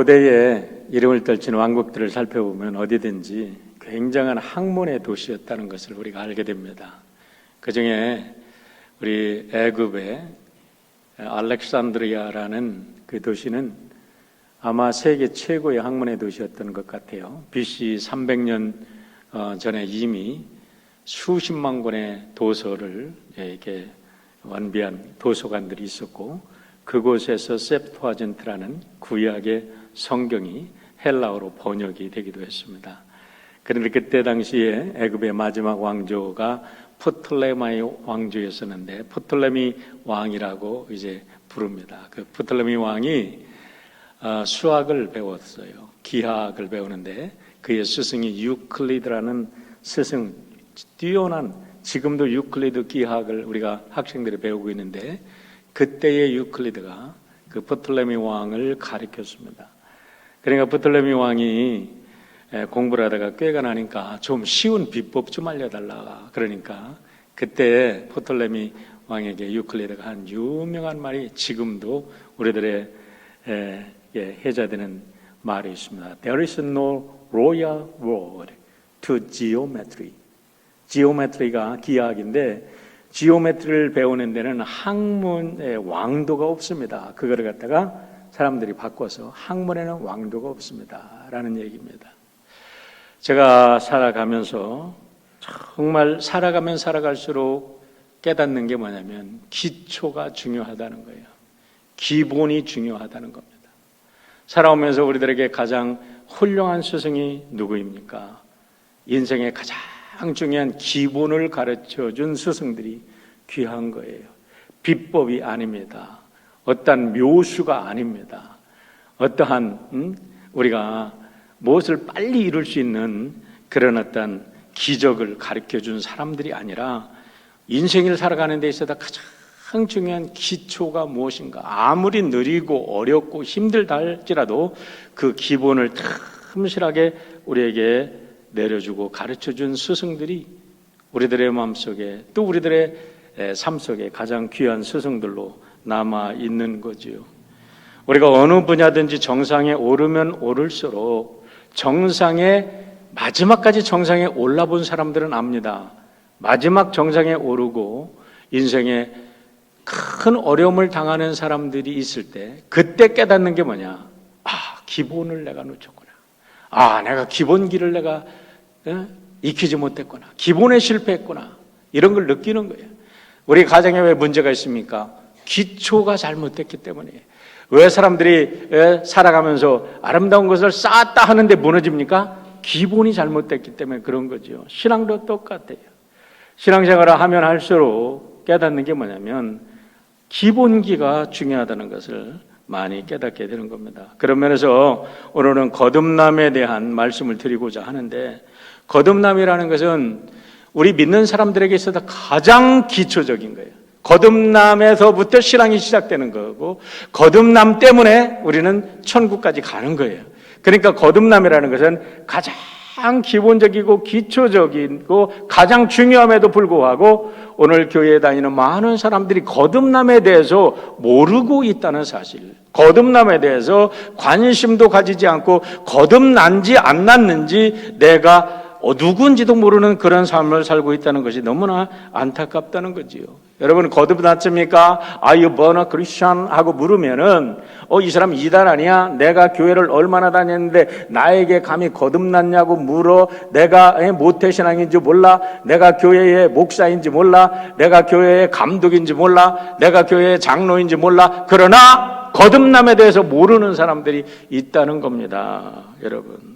고대의 이름을 떨친 왕국들을 살펴보면 어디든지 굉장한 학문의 도시였다는 것을 우리가 알게 됩니다. 그 중에 우리 애굽의 알렉산드리아라는 그 도시는 아마 세계 최고의 학문의 도시였던 것 같아요. BC 300년 전에 이미 수십만 권의 도서를 이렇게 완비한 도서관들이 있었고, 그곳에서 septuagint라는 구약의 성경이 헬라어로 번역이 되기도 했습니다. 그런데 그때 당시에 애굽의 마지막 왕조가 프톨레마이 왕조였었는데, 프톨레미 왕이라고 이제 부릅니다. 그 프톨레미 왕이 수학을 배웠어요. 기하학을 배우는데 그의 스승이 유클리드라는 스승, 뛰어난, 지금도 유클리드 기하학을 우리가 학생들이 배우고 있는데, 그때의 유클리드가 그 프톨레미 왕을 가르쳤습니다. 그러니까 프톨레미 왕이 공부를 하다가 꾀가 나니까 좀 쉬운 비법 좀 알려달라. 그러니까 그때 프톨레미 왕에게 유클리드가 한 유명한 말이 지금도 우리들의 해자되는 말이 있습니다. There is no royal word to geometry. 지오메트리가 기하학인데, 지오메트리를 배우는 데는 학문의 왕도가 없습니다. 그거를 갖다가 사람들이 바꿔서 학문에는 왕도가 없습니다 라는 얘기입니다. 제가 살아가면서 정말 살아가면 살아갈수록 깨닫는 게 뭐냐면 기초가 중요하다는 거예요. 기본이 중요하다는 겁니다. 살아오면서 우리들에게 가장 훌륭한 스승이 누구입니까? 인생의 가장 중요한 기본을 가르쳐준 스승들이 귀한 거예요. 비법이 아닙니다. 어떠한 묘수가 아닙니다. 어떠한 우리가 무엇을 빨리 이룰 수 있는 그런 어떤 기적을 가르쳐준 사람들이 아니라, 인생을 살아가는 데 있어서 가장 중요한 기초가 무엇인가, 아무리 느리고 어렵고 힘들다 할지라도 그 기본을 틈실하게 우리에게 내려주고 가르쳐준 스승들이 우리들의 마음속에, 또 우리들의 삶 속에 가장 귀한 스승들로 남아있는 거지요. 우리가 어느 분야든지 정상에 오르면 오를수록, 정상에 마지막까지 정상에 올라본 사람들은 압니다. 마지막 정상에 오르고 인생에 큰 어려움을 당하는 사람들이 있을 때, 그때 깨닫는 게 뭐냐? 기본을 내가 놓쳤구나. 내가 기본기를 내가 익히지 못했구나. 기본에 실패했구나. 이런 걸 느끼는 거예요. 우리 가정에 왜 문제가 있습니까? 기초가 잘못됐기 때문이에요. 왜 사람들이 살아가면서 아름다운 것을 쌓았다 하는데 무너집니까? 기본이 잘못됐기 때문에 그런 거죠. 신앙도 똑같아요. 신앙생활을 하면 할수록 깨닫는 게 뭐냐면 기본기가 중요하다는 것을 많이 깨닫게 되는 겁니다. 그런 면에서 오늘은 거듭남에 대한 말씀을 드리고자 하는데, 거듭남이라는 것은 우리 믿는 사람들에게 있어서 가장 기초적인 거예요. 거듭남에서부터 신앙이 시작되는 거고, 거듭남 때문에 우리는 천국까지 가는 거예요. 그러니까 거듭남이라는 것은 가장 기본적이고 기초적이고 가장 중요함에도 불구하고 오늘 교회에 다니는 많은 사람들이 거듭남에 대해서 모르고 있다는 사실, 거듭남에 대해서 관심도 가지지 않고 거듭난지 안 났는지 내가 누군지도 모르는 그런 삶을 살고 있다는 것이 너무나 안타깝다는 거지요. 여러분, 거듭났습니까? Are you born a Christian? 하고 물으면은 이 사람 이단 아니야? 내가 교회를 얼마나 다녔는데 나에게 감히 거듭났냐고 물어. 내가 모태신앙인지 몰라. 내가 교회의 목사인지 몰라. 내가 교회의 감독인지 몰라. 내가 교회의 장로인지 몰라. 그러나 거듭남에 대해서 모르는 사람들이 있다는 겁니다, 여러분.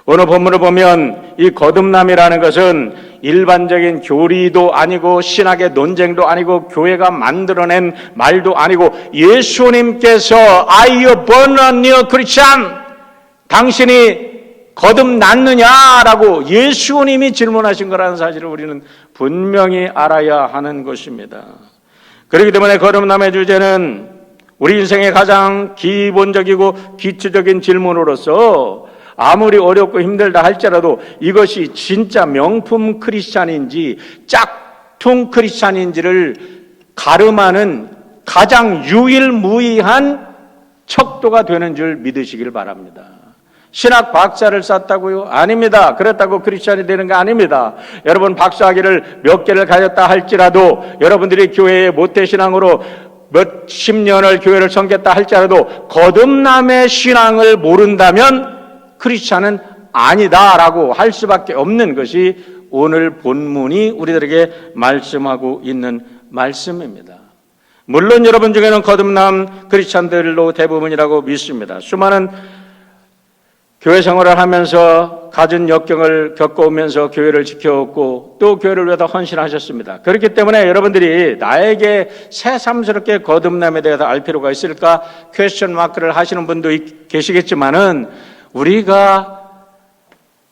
오늘 본문을 보면 이 거듭남이라는 것은 일반적인 교리도 아니고 신학의 논쟁도 아니고 교회가 만들어낸 말도 아니고, 예수님께서 Are you born a new Christian? 당신이 거듭났느냐라고 예수님이 질문하신 거라는 사실을 우리는 분명히 알아야 하는 것입니다. 그렇기 때문에 거듭남의 주제는 우리 인생의 가장 기본적이고 기초적인 질문으로서, 아무리 어렵고 힘들다 할지라도 이것이 진짜 명품 크리스찬인지 짝퉁 크리스찬인지를 가름하는 가장 유일무이한 척도가 되는 줄 믿으시길 바랍니다. 신학 박사를 땄다고요? 아닙니다. 그렇다고 크리스찬이 되는 거 아닙니다. 여러분 박사학위를 몇 개를 가졌다 할지라도 여러분들이 교회의 모태신앙으로 몇십 년을 교회를 섬겼다 할지라도 거듭남의 신앙을 모른다면 크리스찬은 아니다라고 할 수밖에 없는 것이 오늘 본문이 우리들에게 말씀하고 있는 말씀입니다. 물론 여러분 중에는 거듭남 크리스찬들로 대부분이라고 믿습니다. 수많은 교회 생활을 하면서 갖은 역경을 겪어오면서 교회를 지켜왔고 또 교회를 위해서 헌신하셨습니다. 그렇기 때문에 여러분들이 나에게 새삼스럽게 거듭남에 대해서 알 필요가 있을까 퀘스천 마크를 하시는 분도 계시겠지만은 우리가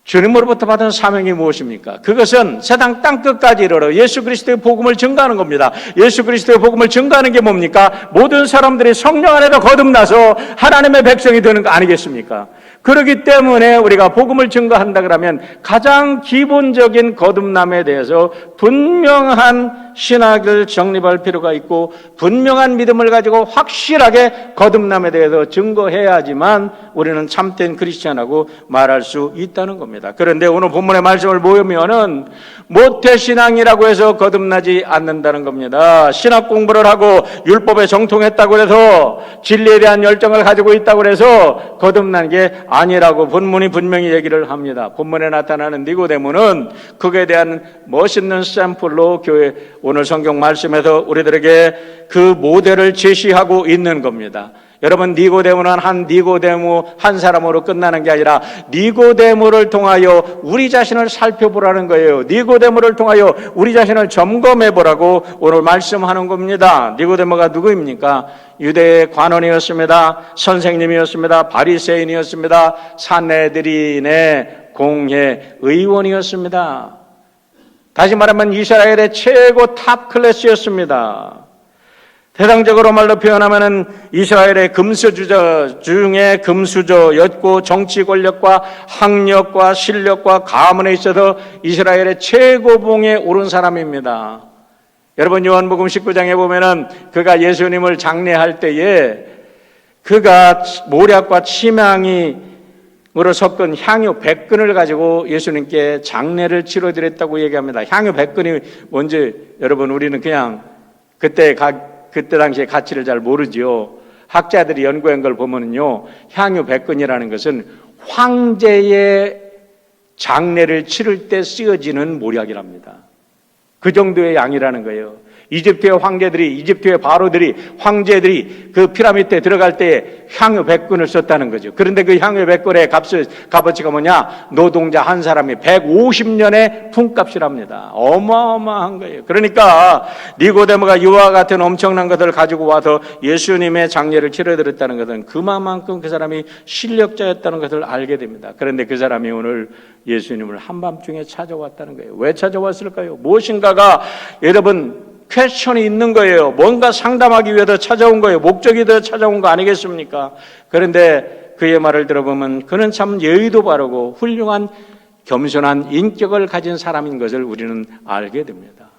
주님으로부터 받은 사명이 무엇입니까? 그것은 세상 땅끝까지 이르러 예수 그리스도의 복음을 증거하는 겁니다. 예수 그리스도의 복음을 증거하는 게 뭡니까? 모든 사람들이 성령 안에서 거듭나서 하나님의 백성이 되는 거 아니겠습니까? 그렇기 때문에 우리가 복음을 증거한다 그러면 가장 기본적인 거듭남에 대해서 분명한 신학을 정립할 필요가 있고 분명한 믿음을 가지고 확실하게 거듭남에 대해서 증거해야지만 우리는 참된 크리스찬이라고 말할 수 있다는 겁니다. 그런데 오늘 본문의 말씀을 보면은 모태신앙이라고 해서 거듭나지 않는다는 겁니다. 신학 공부를 하고 율법에 정통했다고 해서 진리에 대한 열정을 가지고 있다고 해서 거듭난 게 아니라고 본문이 분명히 얘기를 합니다. 본문에 나타나는 니고데모는 그에 대한 멋있는 샘플로 교회 오늘 성경 말씀에서 우리들에게 그 모델을 제시하고 있는 겁니다. 여러분 니고데모는 한 사람으로 끝나는 게 아니라 니고데모를 통하여 우리 자신을 살펴보라는 거예요. 니고데모를 통하여 우리 자신을 점검해 보라고 오늘 말씀하는 겁니다. 니고데모가 누구입니까? 유대의 관원이었습니다. 선생님이었습니다. 바리새인이었습니다. 산헤드린의 공회 의원이었습니다. 다시 말하면 이스라엘의 최고 탑 클래스였습니다. 대상적으로 말로 표현하면은 이스라엘의 금수저 중에 금수저였고 정치 권력과 학력과 실력과 가문에 있어서 이스라엘의 최고봉에 오른 사람입니다. 여러분 요한복음 19장에 보면은 그가 예수님을 장례할 때에 그가 모략과 치명으로 섞은 향유 100근을 가지고 예수님께 장례를 치러드렸다고 얘기합니다. 향유 100근이 뭔지 여러분 우리는 그냥 그때 당시의 가치를 잘 모르지요. 학자들이 연구한 걸 보면은요, 향유 100근이라는 것은 황제의 장례를 치를 때 쓰여지는 모략이랍니다. 그 정도의 양이라는 거예요. 이집트의 바로들이, 황제들이 그 피라미드에 들어갈 때 향유 100근을 썼다는 거죠. 그런데 그 향유 100근의 값어치가 뭐냐? 노동자 한 사람이 150년의 품값이랍니다. 어마어마한 거예요. 그러니까 니고데모가 이와 같은 엄청난 것을 가지고 와서 예수님의 장례를 치러드렸다는 것은 그만큼 그 사람이 실력자였다는 것을 알게 됩니다. 그런데 그 사람이 오늘 예수님을 한밤중에 찾아왔다는 거예요. 왜 찾아왔을까요? 무엇인가가 여러분 퀘스천이 있는 거예요. 뭔가 상담하기 위해서 찾아온 거예요. 목적이 되어 찾아온 거 아니겠습니까? 그런데 그의 말을 들어보면 그는 참 예의도 바르고 훌륭한 겸손한 인격을 가진 사람인 것을 우리는 알게 됩니다.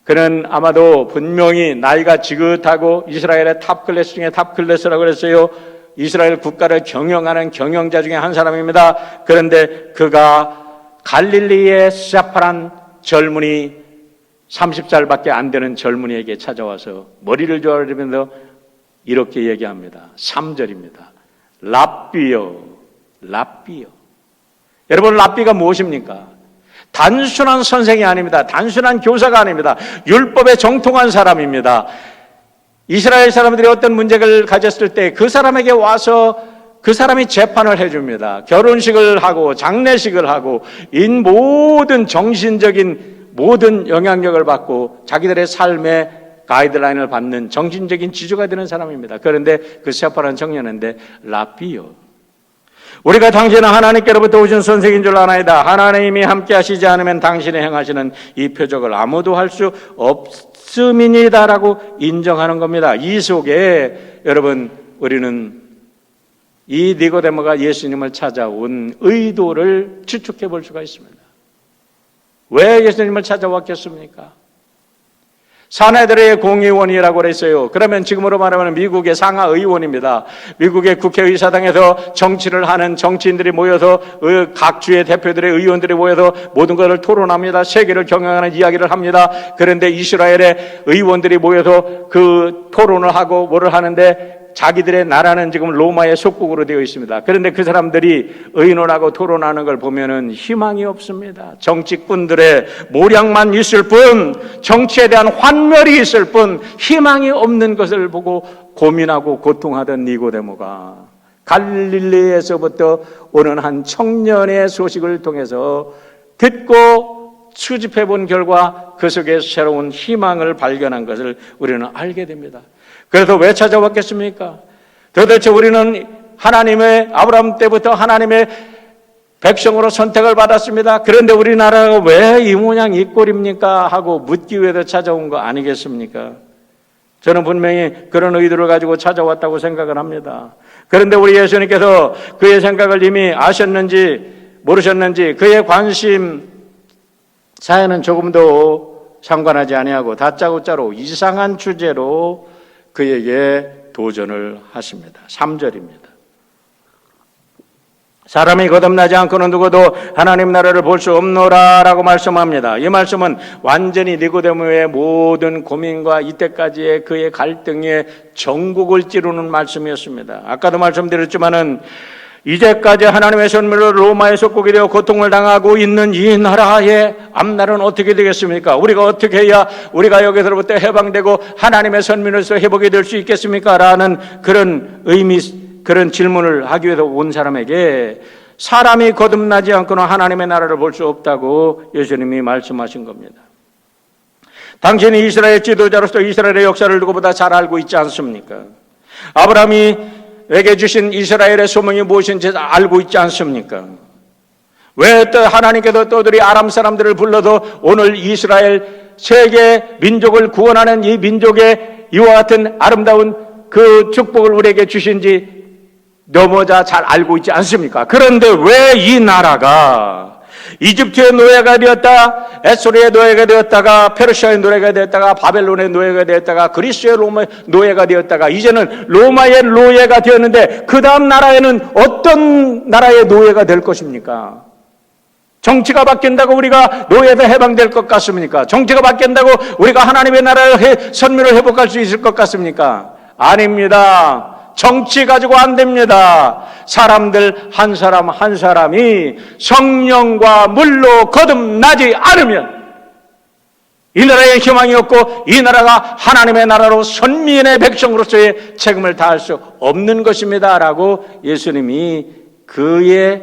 그는 아마도 분명히 나이가 지긋하고 이스라엘의 탑클래스 중에 탑클래스라고 그랬어요. 이스라엘 국가를 경영하는 경영자 중에 한 사람입니다. 그런데 그가 갈릴리의 새파란 젊은이 30살밖에 안 되는 젊은이에게 찾아와서 머리를 조아리면서 이렇게 얘기합니다. 3절입니다. 랍비요. 여러분 랍비가 무엇입니까? 단순한 선생이 아닙니다. 단순한 교사가 아닙니다. 율법에 정통한 사람입니다. 이스라엘 사람들이 어떤 문제를 가졌을 때 그 사람에게 와서 그 사람이 재판을 해줍니다. 결혼식을 하고 장례식을 하고 모든 정신적인 모든 영향력을 받고 자기들의 삶의 가이드라인을 받는 정신적인 지주가 되는 사람입니다. 그런데 그 새파란 청년인데 랍비요. 우리가 당신은 하나님께로부터 오신 선생인 줄 아나이다. 하나님이 함께 하시지 않으면 당신이 행하시는 이 표적을 아무도 할 수 없음이니다라고 인정하는 겁니다. 이 속에 여러분 우리는 이 니고데모가 예수님을 찾아온 의도를 추측해 볼 수가 있습니다. 왜 예수님을 찾아왔겠습니까? 사내들의 공의원이라고 그랬어요. 그러면 지금으로 말하면 미국의 상하 의원입니다. 미국의 국회의사당에서 정치를 하는 정치인들이 모여서 각 주의 대표들의 의원들이 모여서 모든 것을 토론합니다. 세계를 경영하는 이야기를 합니다. 그런데 이스라엘의 의원들이 모여서 그 토론을 하고 뭐를 하는데 자기들의 나라는 지금 로마의 속국으로 되어 있습니다. 그런데 그 사람들이 의논하고 토론하는 걸 보면은 희망이 없습니다. 정치꾼들의 모략만 있을 뿐, 정치에 대한 환멸이 있을 뿐, 희망이 없는 것을 보고 고민하고 고통하던 니고데모가 갈릴리에서부터 오는 한 청년의 소식을 통해서 듣고 수집해 본 결과 그 속에 새로운 희망을 발견한 것을 우리는 알게 됩니다. 그래서 왜 찾아왔겠습니까? 도대체 우리는 하나님의 아브라함 때부터 하나님의 백성으로 선택을 받았습니다. 그런데 우리나라가 왜 이 모양 이 꼴입니까? 하고 묻기 위해서 찾아온 거 아니겠습니까? 저는 분명히 그런 의도를 가지고 찾아왔다고 생각을 합니다. 그런데 우리 예수님께서 그의 생각을 이미 아셨는지 모르셨는지 그의 관심 사연은 조금도 상관하지 아니하고 다짜고짜로 이상한 주제로 그에게 도전을 하십니다. 3절입니다. 사람이 거듭나지 않고는 누구도 하나님 나라를 볼 수 없노라 라고 말씀합니다. 이 말씀은 완전히 니고데모의 모든 고민과 이때까지의 그의 갈등의 전국을 찌르는 말씀이었습니다. 아까도 말씀드렸지만은 이제까지 하나님의 선물로 로마의 속국이 되어 고통을 당하고 있는 이 나라의 앞날은 어떻게 되겠습니까? 우리가 어떻게 해야 우리가 여기서부터 해방되고 하나님의 선민으로서 회복이 될 수 있겠습니까? 라는 그런 질문을 하기 위해서 온 사람에게 사람이 거듭나지 않고는 하나님의 나라를 볼 수 없다고 예수님이 말씀하신 겁니다. 당신이 이스라엘 지도자로서 이스라엘의 역사를 누구보다 잘 알고 있지 않습니까? 아브라함이 에게 주신 이스라엘의 소명이 무엇인지 알고 있지 않습니까? 왜 또 하나님께서 또들이 아람 사람들을 불러서 오늘 이스라엘 세계 민족을 구원하는 이 민족의 이와 같은 아름다운 그 축복을 우리에게 주신지 너무나 잘 알고 있지 않습니까? 그런데 왜 이 나라가 이집트의 노예가 되었다, 에소리의 노예가 되었다가, 페르시아의 노예가 되었다가, 바벨론의 노예가 되었다가, 그리스의 로마의 노예가 되었다가, 이제는 로마의 노예가 되었는데 그 다음 나라에는 어떤 나라의 노예가 될 것입니까? 정치가 바뀐다고 우리가 노예에서 해방될 것 같습니까? 정치가 바뀐다고 우리가 하나님의 나라의 선민을 회복할 수 있을 것 같습니까? 아닙니다. 정치 가지고 안 됩니다. 사람들 한 사람 한 사람이 성령과 물로 거듭나지 않으면 이 나라에 희망이 없고 이 나라가 하나님의 나라로 선민의 백성으로서의 책임을 다할 수 없는 것입니다. 라고 예수님이 그의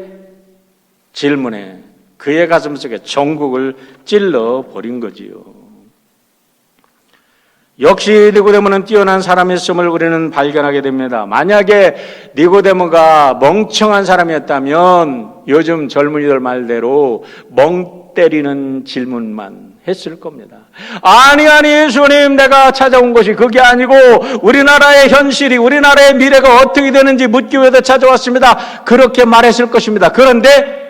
질문에 그의 가슴속에 전국을 찔러버린 거지요. 역시 니고데모는 뛰어난 사람이었음을 우리는 발견하게 됩니다. 만약에 니고데모가 멍청한 사람이었다면 요즘 젊은이들 말대로 멍 때리는 질문만 했을 겁니다. 아니 예수님, 내가 찾아온 것이 그게 아니고 우리나라의 현실이, 우리나라의 미래가 어떻게 되는지 묻기 위해서 찾아왔습니다. 그렇게 말했을 것입니다. 그런데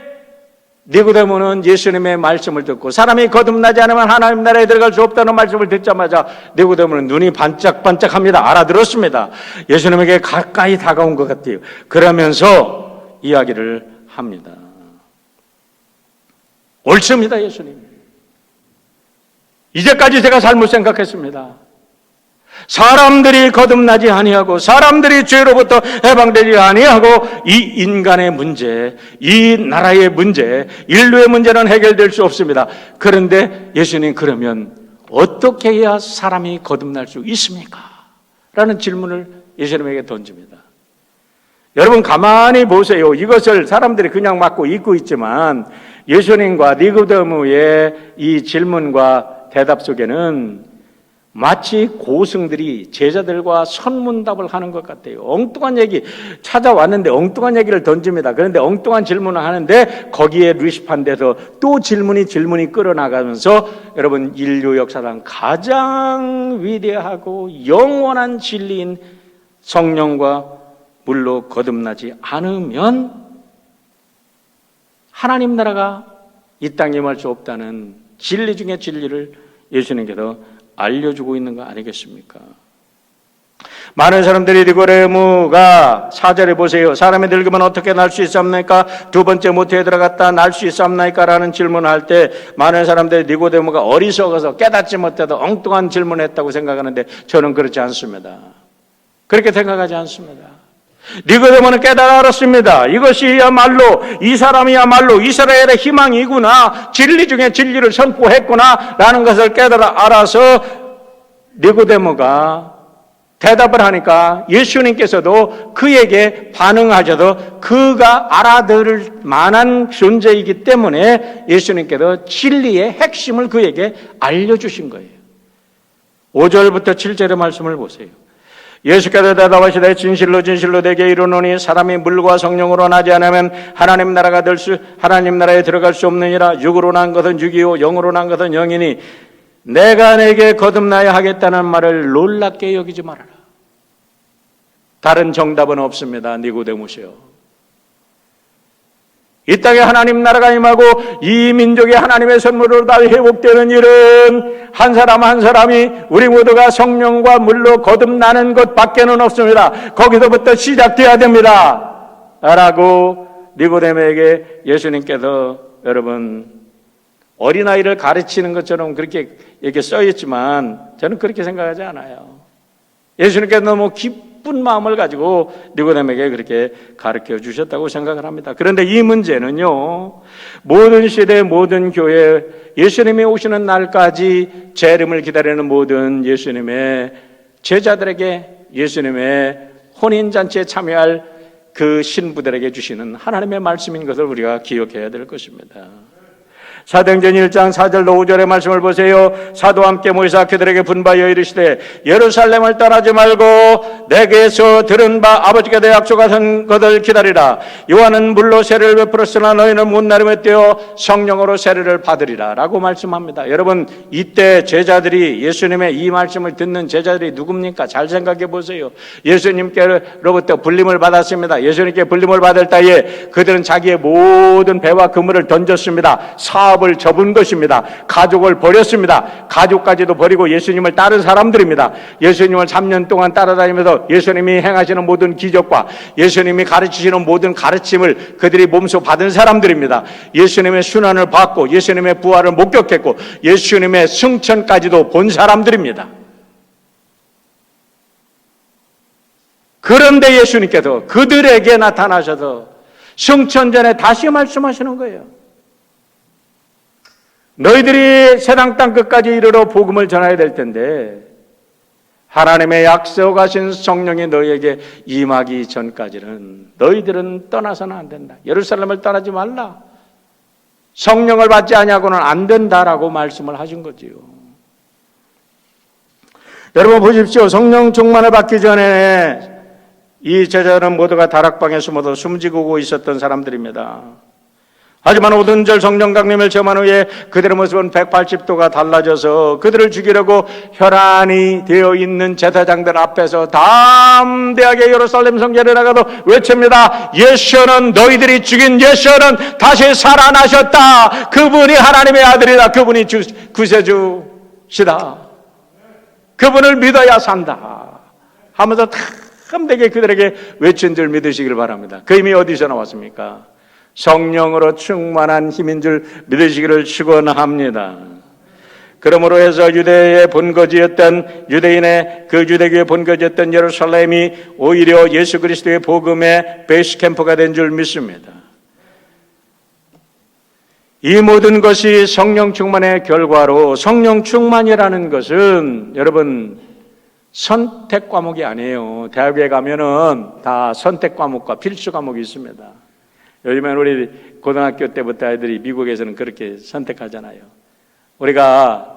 니고데모는 예수님의 말씀을 듣고 사람이 거듭나지 않으면 하나님 나라에 들어갈 수 없다는 말씀을 듣자마자 니고데모는 눈이 반짝반짝합니다. 알아들었습니다. 예수님에게 가까이 다가온 것 같아요. 그러면서 이야기를 합니다. 옳습니다, 예수님. 이제까지 제가 잘못 생각했습니다. 사람들이 거듭나지 아니하고 사람들이 죄로부터 해방되지 아니하고 이 인간의 문제, 이 나라의 문제, 인류의 문제는 해결될 수 없습니다. 그런데 예수님, 그러면 어떻게 해야 사람이 거듭날 수 있습니까? 라는 질문을 예수님에게 던집니다. 여러분 가만히 보세요. 이것을 사람들이 그냥 맞고 잊고 있지만 예수님과 니고데모의 이 질문과 대답 속에는 마치 고승들이 제자들과 선문답을 하는 것 같아요. 엉뚱한 얘기 찾아왔는데 엉뚱한 얘기를 던집니다. 그런데 엉뚱한 질문을 하는데 거기에 리스판 돼서 또 질문이 끌어나가면서 여러분 인류 역사상 가장 위대하고 영원한 진리인 성령과 물로 거듭나지 않으면 하나님 나라가 이 땅에 임할 수 없다는 진리 중에 진리를 예수님께서 알려주고 있는 거 아니겠습니까? 많은 사람들이 니고데모가 4절에 보세요. 사람이 늙으면 어떻게 날 수 있습니까? 두 번째 모태에 들어갔다 날 수 있습니까? 라는 질문을 할 때 많은 사람들이 니고데모가 어리석어서 깨닫지 못해도 엉뚱한 질문을 했다고 생각하는데 저는 그렇지 않습니다. 그렇게 생각하지 않습니다. 니고데모는 깨달았습니다. 이것이야말로 이 사람이야말로 이스라엘의 희망이구나, 진리 중에 진리를 선포했구나 라는 것을 알아서 니고데모가 대답을 하니까 예수님께서도 그에게 반응하셔도 그가 알아들을 만한 존재이기 때문에 예수님께서 진리의 핵심을 그에게 알려주신 거예요. 5절부터 7절의 말씀을 보세요. 예수께서 대답하시되 진실로 진실로 내게 이르노니 사람이 물과 성령으로 나지 않으면 하나님 나라에 들어갈 수 없느니라. 육으로 난 것은 육이요 영으로 난 것은 영이니 내가 내게 거듭나야 하겠다는 말을 놀랍게 여기지 말아라. 다른 정답은 없습니다. 니고데모시여, 이 땅에 하나님 나라가 임하고 이 민족이 하나님의 선물로 다 회복되는 일은 한 사람 한 사람이 우리 모두가 성령과 물로 거듭나는 것 밖에는 없습니다. 거기서부터 시작돼야 됩니다 라고 니고데모에게 예수님께서, 여러분, 어린아이를 가르치는 것처럼 그렇게 이렇게 써있지만 저는 그렇게 생각하지 않아요. 예수님께서 너무 기쁜 마음을 가지고 니고데모에게 그렇게 가르쳐 주셨다고 생각을 합니다. 그런데 이 문제는요, 모든 시대 모든 교회 예수님이 오시는 날까지 재림을 기다리는 모든 예수님의 제자들에게 예수님의 혼인잔치에 참여할 그 신부들에게 주시는 하나님의 말씀인 것을 우리가 기억해야 될 것입니다. 사도행전 1장 4절로 5절의 말씀을 보세요. 사도와 함께 모이사 그들에게 분바여 이르시되 예루살렘을 떠나지 말고 내게서 들은 바 아버지께서 약속하신 것을 기다리라. 요한은 물로 세례를 베풀었으나 너희는 못나름에 떼어 성령으로 세례를 받으리라 라고 말씀합니다. 여러분, 이때 제자들이, 예수님의 이 말씀을 듣는 제자들이 누굽니까? 잘 생각해 보세요. 예수님께로부터 불림을 받았습니다. 예수님께 불림을 받을 때에 그들은 자기의 모든 배와 그물을 던졌습니다. 사업을 접은 것입니다. 가족을 버렸습니다. 가족까지도 버리고 예수님을 따른 사람들입니다. 예수님을 3년 동안 따라다니면서 예수님이 행하시는 모든 기적과 예수님이 가르치시는 모든 가르침을 그들이 몸소 받은 사람들입니다. 예수님의 순환을 받고 예수님의 부활을 목격했고 예수님의 승천까지도 본 사람들입니다. 그런데 예수님께서 그들에게 나타나셔서 승천 전에 다시 말씀하시는 거예요. 너희들이 세상 땅 끝까지 이르러 복음을 전해야 될 텐데 하나님의 약속하신 성령이 너희에게 임하기 전까지는 너희들은 떠나서는 안 된다. 예루살렘을 떠나지 말라. 성령을 받지 아니하고는 안 된다라고 말씀을 하신 거지요. 여러분 보십시오. 성령 충만을 받기 전에 이 제자들은 모두가 다락방에 숨어서 숨지고 있었던 사람들입니다. 하지만 오순절 성령 강림을 체험한 후에 그들의 모습은 180도가 달라져서 그들을 죽이려고 혈안이 되어 있는 제사장들 앞에서 담대하게 예루살렘 성전에 나가도 외칩니다. 예수는, 너희들이 죽인 예수는 다시 살아나셨다. 그분이 하나님의 아들이다. 그분이 구세주시다. 그분을 믿어야 산다 하면서 담대하게 그들에게 외친 줄 믿으시길 바랍니다. 그 힘이 어디서 나왔습니까? 성령으로 충만한 힘인 줄 믿으시기를 축원합니다. 그러므로 해서 유대의 본거지였던 유대인의 그 유대교의 본거지였던 예루살렘이 오히려 예수 그리스도의 복음의 베이스 캠프가 된 줄 믿습니다. 이 모든 것이 성령 충만의 결과로, 성령 충만이라는 것은 여러분 선택 과목이 아니에요. 대학에 가면은 다 선택 과목과 필수 과목이 있습니다. 요즘엔 우리 고등학교 때부터 아이들이 미국에서는 그렇게 선택하잖아요. 우리가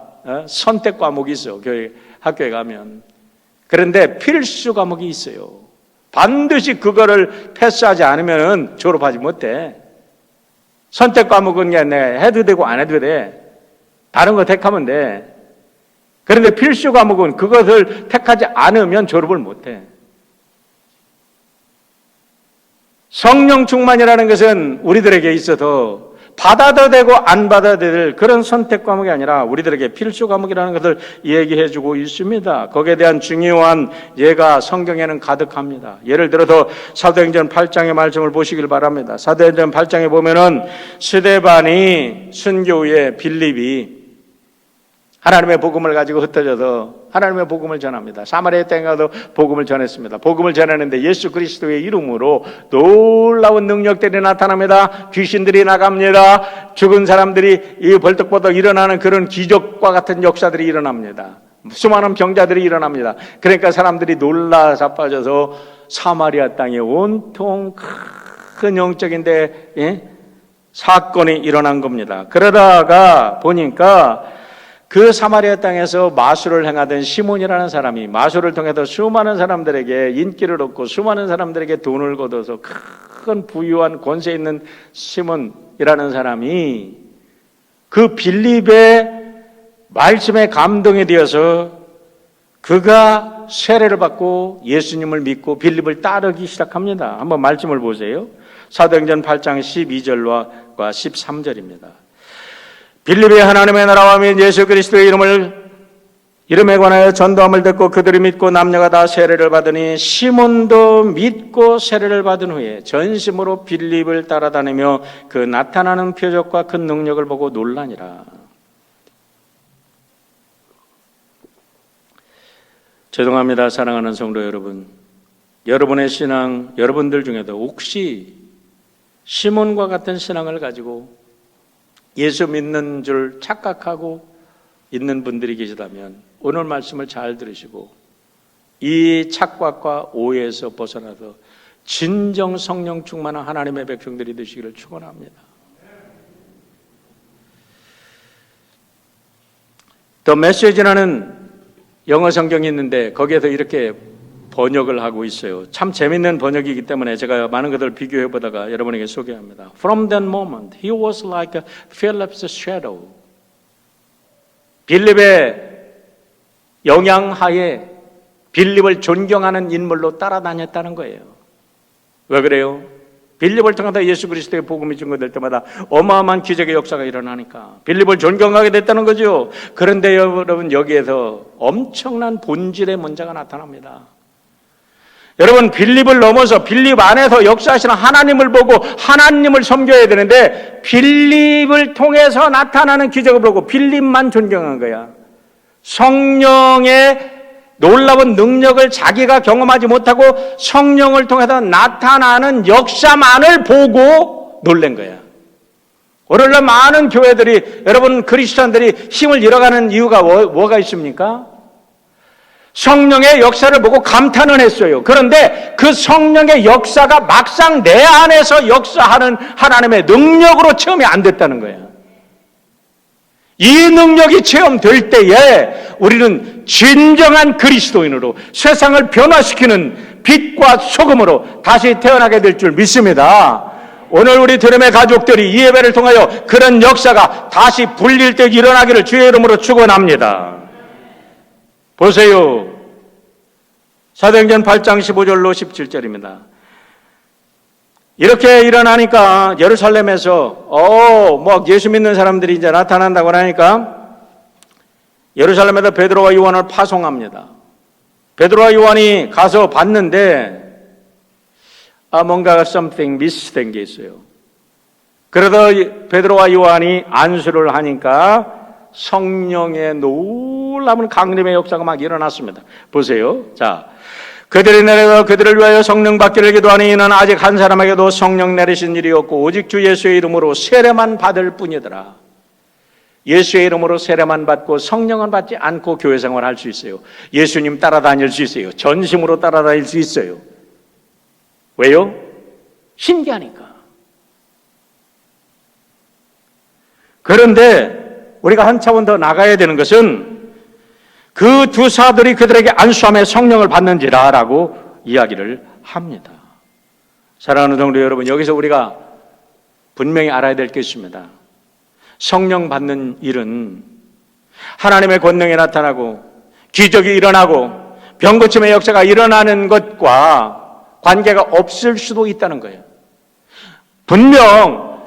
선택 과목이 있어, 학교에 가면. 그런데 필수 과목이 있어요. 반드시 그거를 패스하지 않으면 졸업하지 못해. 선택 과목은 그냥 내가 해도 되고 안 해도 돼. 다른 거 택하면 돼. 그런데 필수 과목은 그것을 택하지 않으면 졸업을 못해. 성령 충만이라는 것은 우리들에게 있어서 받아도 되고 안 받아도 될 그런 선택 과목이 아니라 우리들에게 필수 과목이라는 것을 얘기해 주고 있습니다. 거기에 대한 중요한 예가 성경에는 가득합니다. 예를 들어서 사도행전 8장의 말씀을 보시길 바랍니다. 사도행전 8장에 보면은 스데반이 순교 후에 빌립이 하나님의 복음을 가지고 흩어져서 하나님의 복음을 전합니다. 사마리아 땅에 가서 복음을 전했습니다. 복음을 전하는데 예수 그리스도의 이름으로 놀라운 능력들이 나타납니다. 귀신들이 나갑니다. 죽은 사람들이 벌떡벌떡 일어나는 그런 기적과 같은 역사들이 일어납니다. 수많은 병자들이 일어납니다. 그러니까 사람들이 놀라 자빠져서 사마리아 땅에 온통 큰 영적인데 사건이 일어난 겁니다. 그러다가 보니까 그 사마리아 땅에서 마술을 행하던 시몬이라는 사람이 마술을 통해서 수많은 사람들에게 인기를 얻고 수많은 사람들에게 돈을 걷어서 큰 부유한 권세 있는 시몬이라는 사람이 그 빌립의 말씀에 감동이 되어서 그가 세례를 받고 예수님을 믿고 빌립을 따르기 시작합니다. 한번 말씀을 보세요. 사도행전 8장 12절과 13절입니다. 빌립이 하나님의 나라와 및 예수 그리스도의 이름에 관하여 전도함을 듣고 그들이 믿고 남녀가 다 세례를 받으니 시몬도 믿고 세례를 받은 후에 전심으로 빌립을 따라다니며 그 나타나는 표적과 큰 능력을 보고 놀라니라. 죄송합니다, 사랑하는 성도 여러분. 여러분의 신앙, 여러분들 중에도 혹시 시몬과 같은 신앙을 가지고 예수 믿는 줄 착각하고 있는 분들이 계시다면 오늘 말씀을 잘 들으시고 이 착각과 오해에서 벗어나서 진정 성령 충만한 하나님의 백성들이 되시기를 축원합니다. 더 메시지라는 영어 성경이 있는데 거기에서 이렇게 번역을 하고 있어요. 참 재밌는 번역이기 때문에 제가 많은 것들을 비교해 보다가 여러분에게 소개합니다. From that moment, he was like Philip's shadow. 빌립의 영향하에 빌립을 존경하는 인물로 따라다녔다는 거예요. 왜 그래요? 빌립을 통해서 예수 그리스도의 복음이 증거될 때마다 어마어마한 기적의 역사가 일어나니까 빌립을 존경하게 됐다는 거죠. 그런데 여러분 여기에서 엄청난 본질의 문제가 나타납니다. 여러분 빌립을 넘어서 빌립 안에서 역사하시는 하나님을 보고 하나님을 섬겨야 되는데 빌립을 통해서 나타나는 기적을 보고 빌립만 존경한 거야. 성령의 놀라운 능력을 자기가 경험하지 못하고 성령을 통해서 나타나는 역사만을 보고 놀란 거야. 오늘날 많은 교회들이 여러분 크리스천들이 힘을 잃어가는 이유가 뭐가 있습니까? 성령의 역사를 보고 감탄을 했어요. 그런데 그 성령의 역사가 막상 내 안에서 역사하는 하나님의 능력으로 체험이 안 됐다는 거예요. 이 능력이 체험될 때에 우리는 진정한 그리스도인으로 세상을 변화시키는 빛과 소금으로 다시 태어나게 될 줄 믿습니다. 오늘 우리 드림의 가족들이 이 예배를 통하여 그런 역사가 다시 불릴듯 일어나기를 주의 이름으로 축원합니다. 보세요. 사도행전 8장 15절로 17절입니다. 이렇게 일어나니까 예루살렘에서 예수 믿는 사람들이 이제 나타난다고 하니까 예루살렘에서 베드로와 요한을 파송합니다. 베드로와 요한이 가서 봤는데 뭔가 something 미스된 게 있어요. 그러다 베드로와 요한이 안수를 하니까 성령의 놀라운 강림의 역사가 막 일어났습니다. 보세요. 자, 그들이 내려가 그들을 위하여 성령 받기를 기도하니 이는 아직 한 사람에게도 성령 내리신 일이 없고 오직 주 예수의 이름으로 세례만 받을 뿐이더라. 예수의 이름으로 세례만 받고 성령은 받지 않고 교회 생활을 할 수 있어요. 예수님 따라다닐 수 있어요. 전심으로 따라다닐 수 있어요. 왜요? 신기하니까. 그런데 우리가 한 차원 더 나가야 되는 것은 그 두 사들이 그들에게 안수함에 성령을 받는지라라고 이야기를 합니다. 사랑하는 성도 여러분, 여기서 우리가 분명히 알아야 될 게 있습니다. 성령 받는 일은 하나님의 권능이 나타나고 기적이 일어나고 병고침의 역사가 일어나는 것과 관계가 없을 수도 있다는 거예요. 분명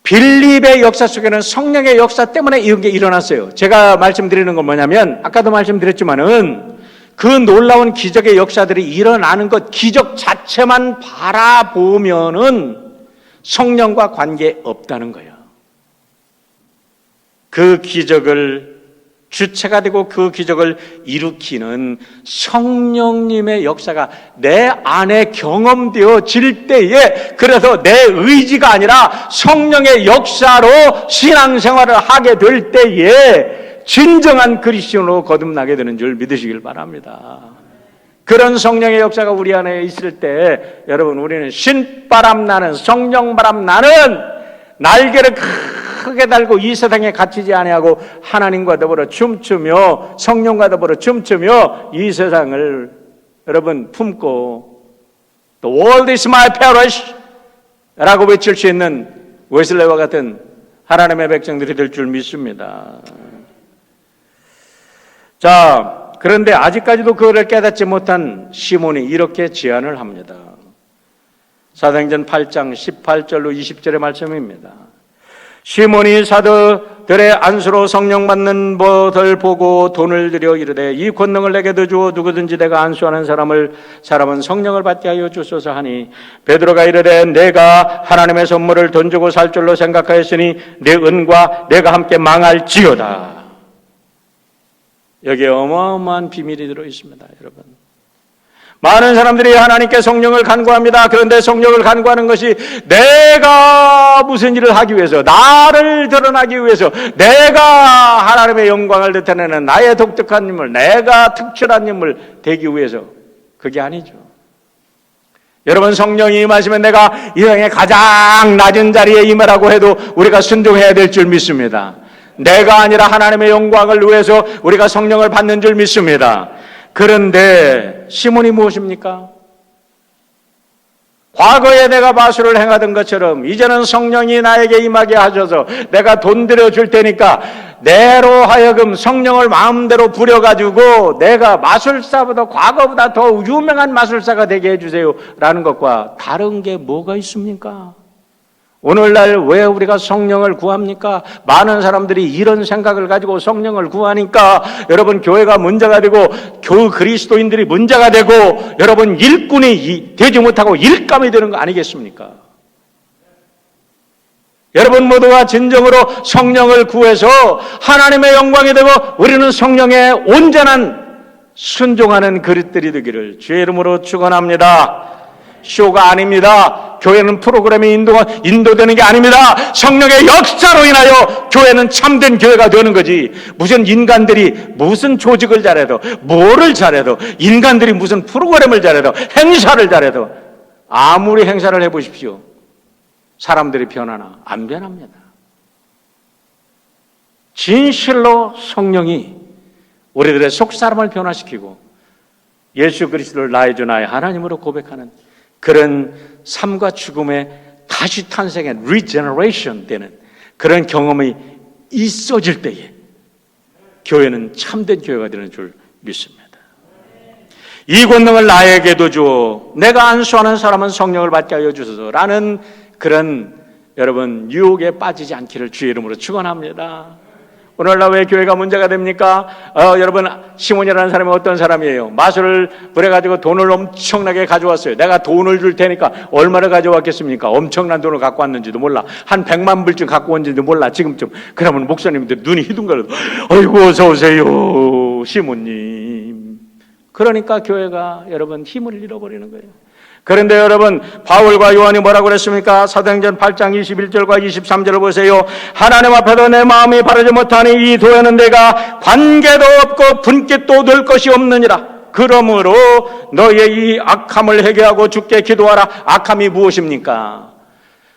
빌립의 역사 속에는 성령의 역사 때문에 이런 게 일어났어요. 제가 말씀드리는 건 뭐냐면 아까도 말씀드렸지만은 그 놀라운 기적의 역사들이 일어나는 것, 기적 자체만 바라보면은 성령과 관계 없다는 거예요. 그 기적을 주체가 되고 그 기적을 일으키는 성령님의 역사가 내 안에 경험되어질 때에, 그래서 내 의지가 아니라 성령의 역사로 신앙생활을 하게 될 때에 진정한 그리스도인으로 거듭나게 되는 줄 믿으시길 바랍니다. 그런 성령의 역사가 우리 안에 있을 때 여러분, 우리는 신바람 나는, 성령바람 나는 날개를 크게 달고 이 세상에 갇히지 아니하고 하나님과 더불어 춤추며 성령과 더불어 춤추며 이 세상을 여러분 품고 The world is my parish 라고 외칠 수 있는 웨슬레와 같은 하나님의 백성들이 될 줄 믿습니다. 자, 그런데 아직까지도 그거를 깨닫지 못한 시몬이 이렇게 제안을 합니다. 사도행전 8장 18절로 20절의 말씀입니다. 시몬이 사도들의 안수로 성령 받는 것을 보고 돈을 들여 이르되 이 권능을 내게도 주어 누구든지 내가 안수하는 사람은 성령을 받게 하여 주소서 하니, 베드로가 이르되 내가 하나님의 선물을 돈 주고 살 줄로 생각하였으니 내 은과 내가 함께 망할지어다. 여기에 어마어마한 비밀이 들어 있습니다, 여러분. 많은 사람들이 하나님께 성령을 간구합니다. 그런데 성령을 간구하는 것이 내가 무슨 일을 하기 위해서, 나를 드러나기 위해서, 내가 하나님의 영광을 나타내는 나의 독특한 인물, 내가 특출한 인물 되기 위해서, 그게 아니죠. 여러분, 성령이 임하시면 내가 이 세상에 가장 낮은 자리에 임하라고 해도 우리가 순종해야 될 줄 믿습니다. 내가 아니라 하나님의 영광을 위해서 우리가 성령을 받는 줄 믿습니다. 그런데 시몬이 무엇입니까? 과거에 내가 마술을 행하던 것처럼 이제는 성령이 나에게 임하게 하셔서 내가 돈 들여줄 테니까 내로 하여금 성령을 마음대로 부려가지고 내가 마술사보다, 과거보다 더 유명한 마술사가 되게 해주세요 라는 것과 다른 게 뭐가 있습니까? 오늘날 왜 우리가 성령을 구합니까? 많은 사람들이 이런 생각을 가지고 성령을 구하니까 여러분, 교회가 문제가 되고 그리스도인들이 문제가 되고 여러분, 일꾼이 되지 못하고 일감이 되는 거 아니겠습니까? 여러분 모두가 진정으로 성령을 구해서 하나님의 영광이 되고 우리는 성령에 온전한 순종하는 그릇들이 되기를 주의 이름으로 축원합니다. 쇼가 아닙니다. 교회는 프로그램이 인도되는 게 아닙니다. 성령의 역사로 인하여 교회는 참된 교회가 되는 거지. 무슨 인간들이 무슨 조직을 잘해도, 뭐를 잘해도, 인간들이 무슨 프로그램을 잘해도, 행사를 잘해도, 아무리 행사를 해보십시오, 사람들이 변하나? 안 변합니다. 진실로 성령이 우리들의 속사람을 변화시키고 예수 그리스도를 나의 주 나의 하나님으로 고백하는 그런 삶과 죽음의 다시 탄생의 리제너레이션 되는 그런 경험이 있어질 때에 교회는 참된 교회가 되는 줄 믿습니다. 이 권능을 나에게도 주어 내가 안수하는 사람은 성령을 받게 하여 주소서라는 그런 여러분 유혹에 빠지지 않기를 주의 이름으로 축원합니다. 오늘날 왜 교회가 문제가 됩니까? 여러분, 시몬이라는 사람이 어떤 사람이에요? 마술을 부려가지고 돈을 엄청나게 가져왔어요. 내가 돈을 줄 테니까. 얼마를 가져왔겠습니까? 엄청난 돈을 갖고 왔는지도 몰라. 한 100만 불쯤 갖고 온지도 몰라, 지금쯤. 그러면 목사님들 눈이 휘둥그러도 아이고 어서 오세요 시몬님. 그러니까 교회가 여러분 힘을 잃어버리는 거예요. 그런데 여러분, 바울과 요한이 뭐라고 그랬습니까? 사도행전 8장 21절과 23절을 보세요. 하나님 앞에도 내 마음이 바르지 못하니 이 도에는 내가 관계도 없고 분깃도 될 것이 없느니라. 그러므로 너의 이 악함을 해결하고 주께 기도하라. 악함이 무엇입니까?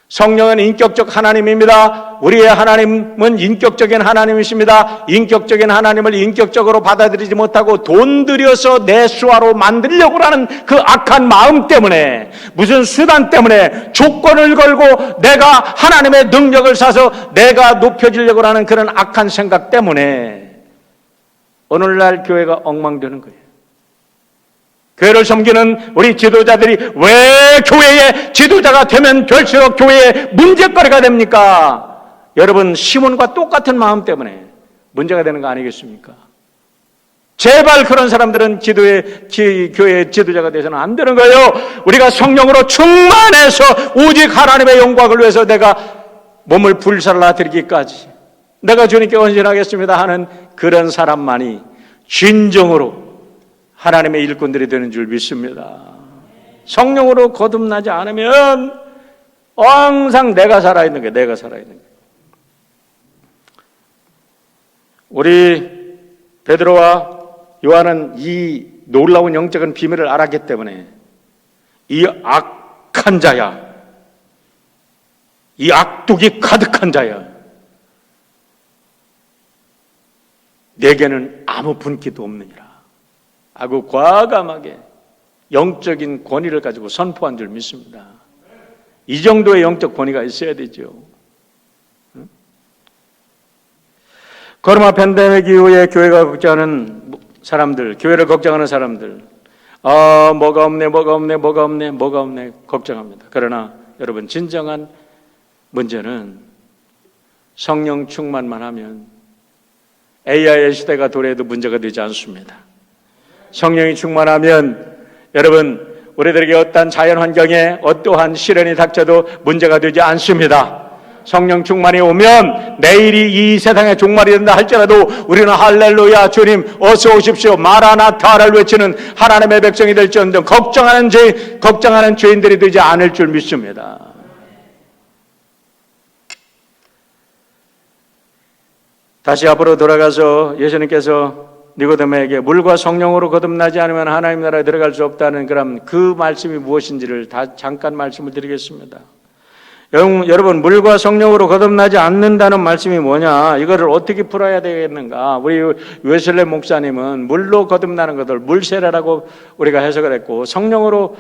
성령은 인격적 하나님입니다. 우리의 하나님은 인격적인 하나님이십니다. 인격적인 하나님을 인격적으로 받아들이지 못하고 돈 들여서 내 수하로 만들려고 하는 그 악한 마음 때문에, 무슨 수단 때문에 조건을 걸고 내가 하나님의 능력을 사서 내가 높여지려고 하는 그런 악한 생각 때문에 오늘날 교회가 엉망되는 거예요. 교회를 섬기는 우리 지도자들이 왜 교회의 지도자가 되면 될수록 교회의 문제거리가 됩니까? 여러분, 시몬과 똑같은 마음 때문에 문제가 되는 거 아니겠습니까? 제발 그런 사람들은 교회의 지도자가 되서는 안 되는 거예요. 우리가 성령으로 충만해서 오직 하나님의 영광을 위해서 내가 몸을 불살라 드리기까지 내가 주님께 헌신하겠습니다 하는 그런 사람만이 진정으로 하나님의 일꾼들이 되는 줄 믿습니다. 성령으로 거듭나지 않으면 항상 내가 살아있는 거예요. 내가 살아있는 거예요. 우리 베드로와 요한은 이 놀라운 영적인 비밀을 알았기 때문에 이 악한 자야, 이 악독이 가득한 자야, 내게는 아무 분기도 없느니라 하고 과감하게 영적인 권위를 가지고 선포한 줄 믿습니다. 이 정도의 영적 권위가 있어야 되죠. 코로나 팬데믹 이후에 교회가 걱정하는 사람들, 교회를 걱정하는 사람들, 뭐가 없네 걱정합니다. 그러나 여러분, 진정한 문제는 성령 충만만 하면 AI의 시대가 도래해도 문제가 되지 않습니다. 성령이 충만하면 여러분, 우리들에게 어떠한 자연 환경에 어떠한 시련이 닥쳐도 문제가 되지 않습니다. 성령 충만이 오면 내일이 이 세상의 종말이 된다 할지라도 우리는 할렐루야, 주님 어서 오십시오, 마라나타를 외치는 하나님의 백성이 될지언정 걱정하는 죄인들이 되지 않을 줄 믿습니다. 다시 앞으로 돌아가서 예수님께서 니고데모에게 물과 성령으로 거듭나지 않으면 하나님 나라에 들어갈 수 없다는 그 말씀이 무엇인지를 잠깐 말씀을 드리겠습니다. 여러분, 물과 성령으로 거듭나지 않는다는 말씀이 뭐냐, 이거를 어떻게 풀어야 되겠는가. 우리 웨슬레 목사님은 물로 거듭나는 것을 물세례라고 우리가 해석을 했고, 성령으로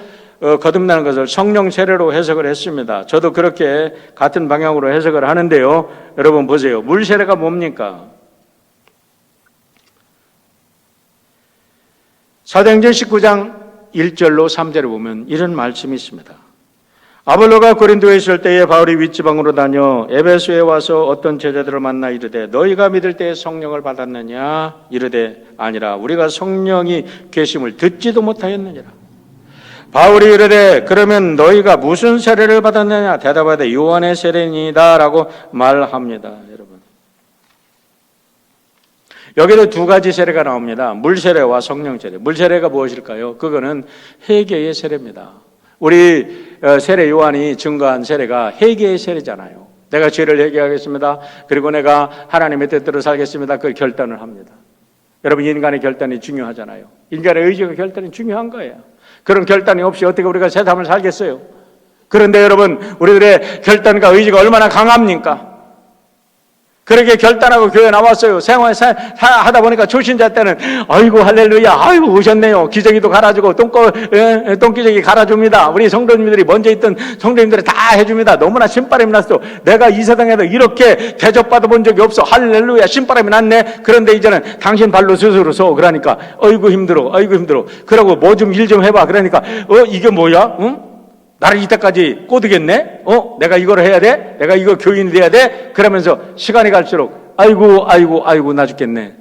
거듭나는 것을 성령 세례로 해석을 했습니다. 저도 그렇게 같은 방향으로 해석을 하는데요. 여러분 보세요. 물 세례가 뭡니까? 사도행전 19장 1절로 3절에 보면 이런 말씀이 있습니다. 아볼로가 고린도에 있을 때에 바울이 윗지방으로 다녀 에베소에 와서 어떤 제자들을 만나 이르되 너희가 믿을 때에 성령을 받았느냐? 이르되 아니라 우리가 성령이 계심을 듣지도 못하였느니라. 바울이 이르되 그러면 너희가 무슨 세례를 받았느냐? 대답하되 요한의 세례니이다 라고 말합니다. 여러분, 여기도 두 가지 세례가 나옵니다. 물세례와 성령세례. 물세례가 무엇일까요? 그거는 회개의 세례입니다. 우리 세례 요한이 증거한 세례가 회개의 세례잖아요. 내가 죄를 회개하겠습니다. 그리고 내가 하나님의 뜻대로 살겠습니다. 그 결단을 합니다. 여러분, 인간의 결단이 중요하잖아요. 인간의 의지가 결단이 중요한 거예요. 그런 결단이 없이 어떻게 우리가 새 삶을 살겠어요? 그런데 여러분, 우리들의 결단과 의지가 얼마나 강합니까? 그렇게 결단하고 교회 나왔어요. 생활 하다 보니까 초신자 때는 아이고 할렐루야, 아이고 오셨네요. 기저귀도 갈아주고 똥기저귀 갈아줍니다. 우리 성도님들이 먼저 있던 성도님들이 다 해줍니다. 너무나 신바람이 났어. 내가 이 세상에서 이렇게 대접받아 본 적이 없어. 할렐루야, 신바람이 났네. 그런데 이제는 당신 발로 스스로 서. 그러니까 아이고 힘들어. 그러고 뭐 좀 일 좀 해봐. 그러니까 이게 뭐야? 응? 나를 이때까지 꼬드겠네? 내가 이걸 해야 돼? 내가 이거 교인이 돼야 돼? 그러면서 시간이 갈수록 아이고 나 죽겠네.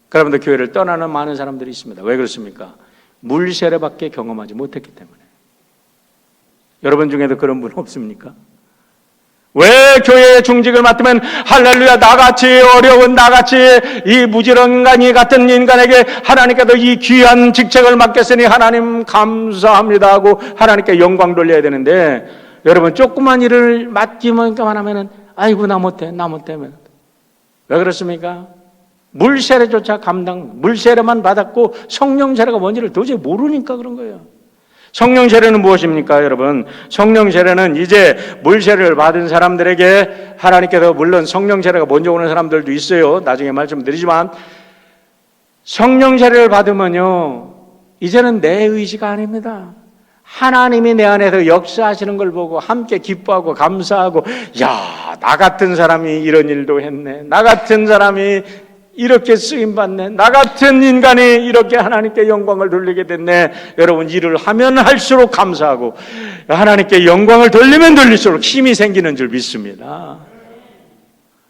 그러면서 교회를 떠나는 많은 사람들이 있습니다. 왜 그렇습니까? 물세례밖에 경험하지 못했기 때문에. 여러분 중에도 그런 분 없습니까? 왜 교회의 중직을 맡으면 할렐루야, 나같이 어려운 나같이 이 무지런 인간이 같은 인간에게 하나님께서 이 귀한 직책을 맡겼으니 하나님 감사합니다 하고 하나님께 영광 돌려야 되는데, 여러분 조그만 일을 맡기만 하면은 아이고 나 못해. 왜 그렇습니까? 물세례조차 물세례만 받았고 성령 세례가 뭔지를 도저히 모르니까 그런 거예요. 성령 세례는 무엇입니까, 여러분? 성령 세례는 이제 물 세례를 받은 사람들에게 하나님께서, 물론 성령 세례가 먼저 오는 사람들도 있어요. 나중에 말씀드리지만, 성령 세례를 받으면요, 이제는 내 의지가 아닙니다. 하나님이 내 안에서 역사하시는 걸 보고 함께 기뻐하고 감사하고, 야, 나 같은 사람이 이런 일도 했네. 나 같은 사람이 이렇게 쓰임받네. 나 같은 인간이 이렇게 하나님께 영광을 돌리게 됐네. 여러분, 일을 하면 할수록 감사하고 하나님께 영광을 돌리면 돌릴수록 힘이 생기는 줄 믿습니다.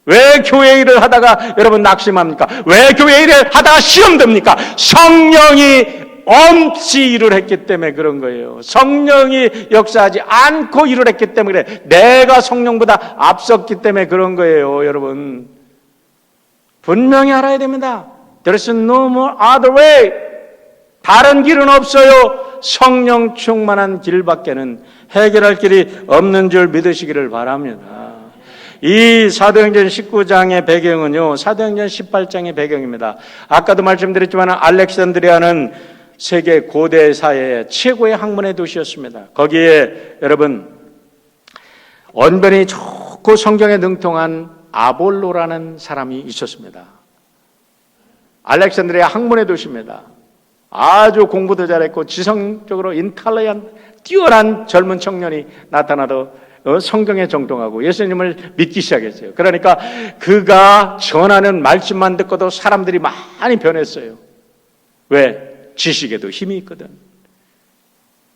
왜 교회 일을 하다가 여러분 낙심합니까? 왜 교회 일을 하다가 시험 듭니까? 성령이 없이 일을 했기 때문에 그런 거예요. 성령이 역사하지 않고 일을 했기 때문에 그래. 내가 성령보다 앞섰기 때문에 그런 거예요. 여러분, 분명히 알아야 됩니다. There's no more other way. 다른 길은 없어요. 성령 충만한 길밖에는 해결할 길이 없는 줄 믿으시기를 바랍니다. 이 사도행전 19장의 배경은요, 사도행전 18장의 배경입니다. 아까도 말씀드렸지만 알렉산드리아는 세계 고대사의 최고의 학문의 도시였습니다. 거기에 여러분 언변이 좋고 성경에 능통한 아볼로라는 사람이 있었습니다. 알렉산드리아 학문의 도시입니다. 아주 공부도 잘했고 지성적으로 인텔리전 뛰어난 젊은 청년이 나타나도 성경에 정통하고 예수님을 믿기 시작했어요. 그러니까 그가 전하는 말씀만 듣고도 사람들이 많이 변했어요. 왜? 지식에도 힘이 있거든.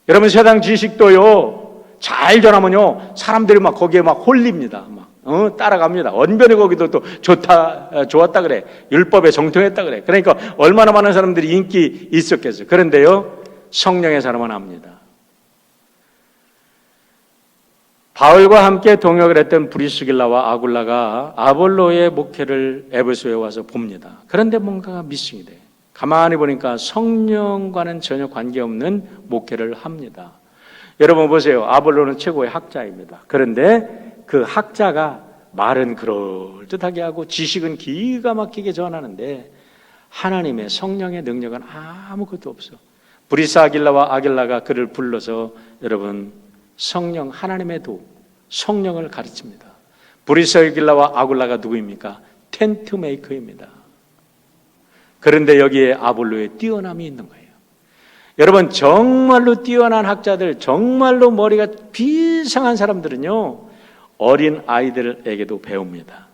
여러분, 세상 지식도요, 잘 전하면요, 사람들이 막 거기에 막 홀립니다. 막, 따라갑니다. 언변이 거기도 또 좋았다 그래. 율법에 정통했다 그래. 그러니까 얼마나 많은 사람들이 인기 있었겠어요. 그런데요, 성령의 사람은 압니다. 바울과 함께 동역을 했던 브리스길라와 아굴라가 아볼로의 목회를 에베소에 와서 봅니다. 그런데 뭔가가 미싱이 돼요. 가만히 보니까 성령과는 전혀 관계없는 목회를 합니다. 여러분 보세요. 아볼로는 최고의 학자입니다. 그런데 그 학자가 말은 그럴듯하게 하고 지식은 기가 막히게 전하는데 하나님의 성령의 능력은 아무것도 없어. 브리스길라와 아길라가 그를 불러서 여러분 성령, 하나님의 도, 성령을 가르칩니다. 브리스길라와 아굴라가 누구입니까? 텐트 메이커입니다. 그런데 여기에 아볼로의 뛰어남이 있는 거예요. 여러분, 정말로 뛰어난 학자들, 정말로 머리가 비상한 사람들은요, 어린 아이들에게도 배웁니다.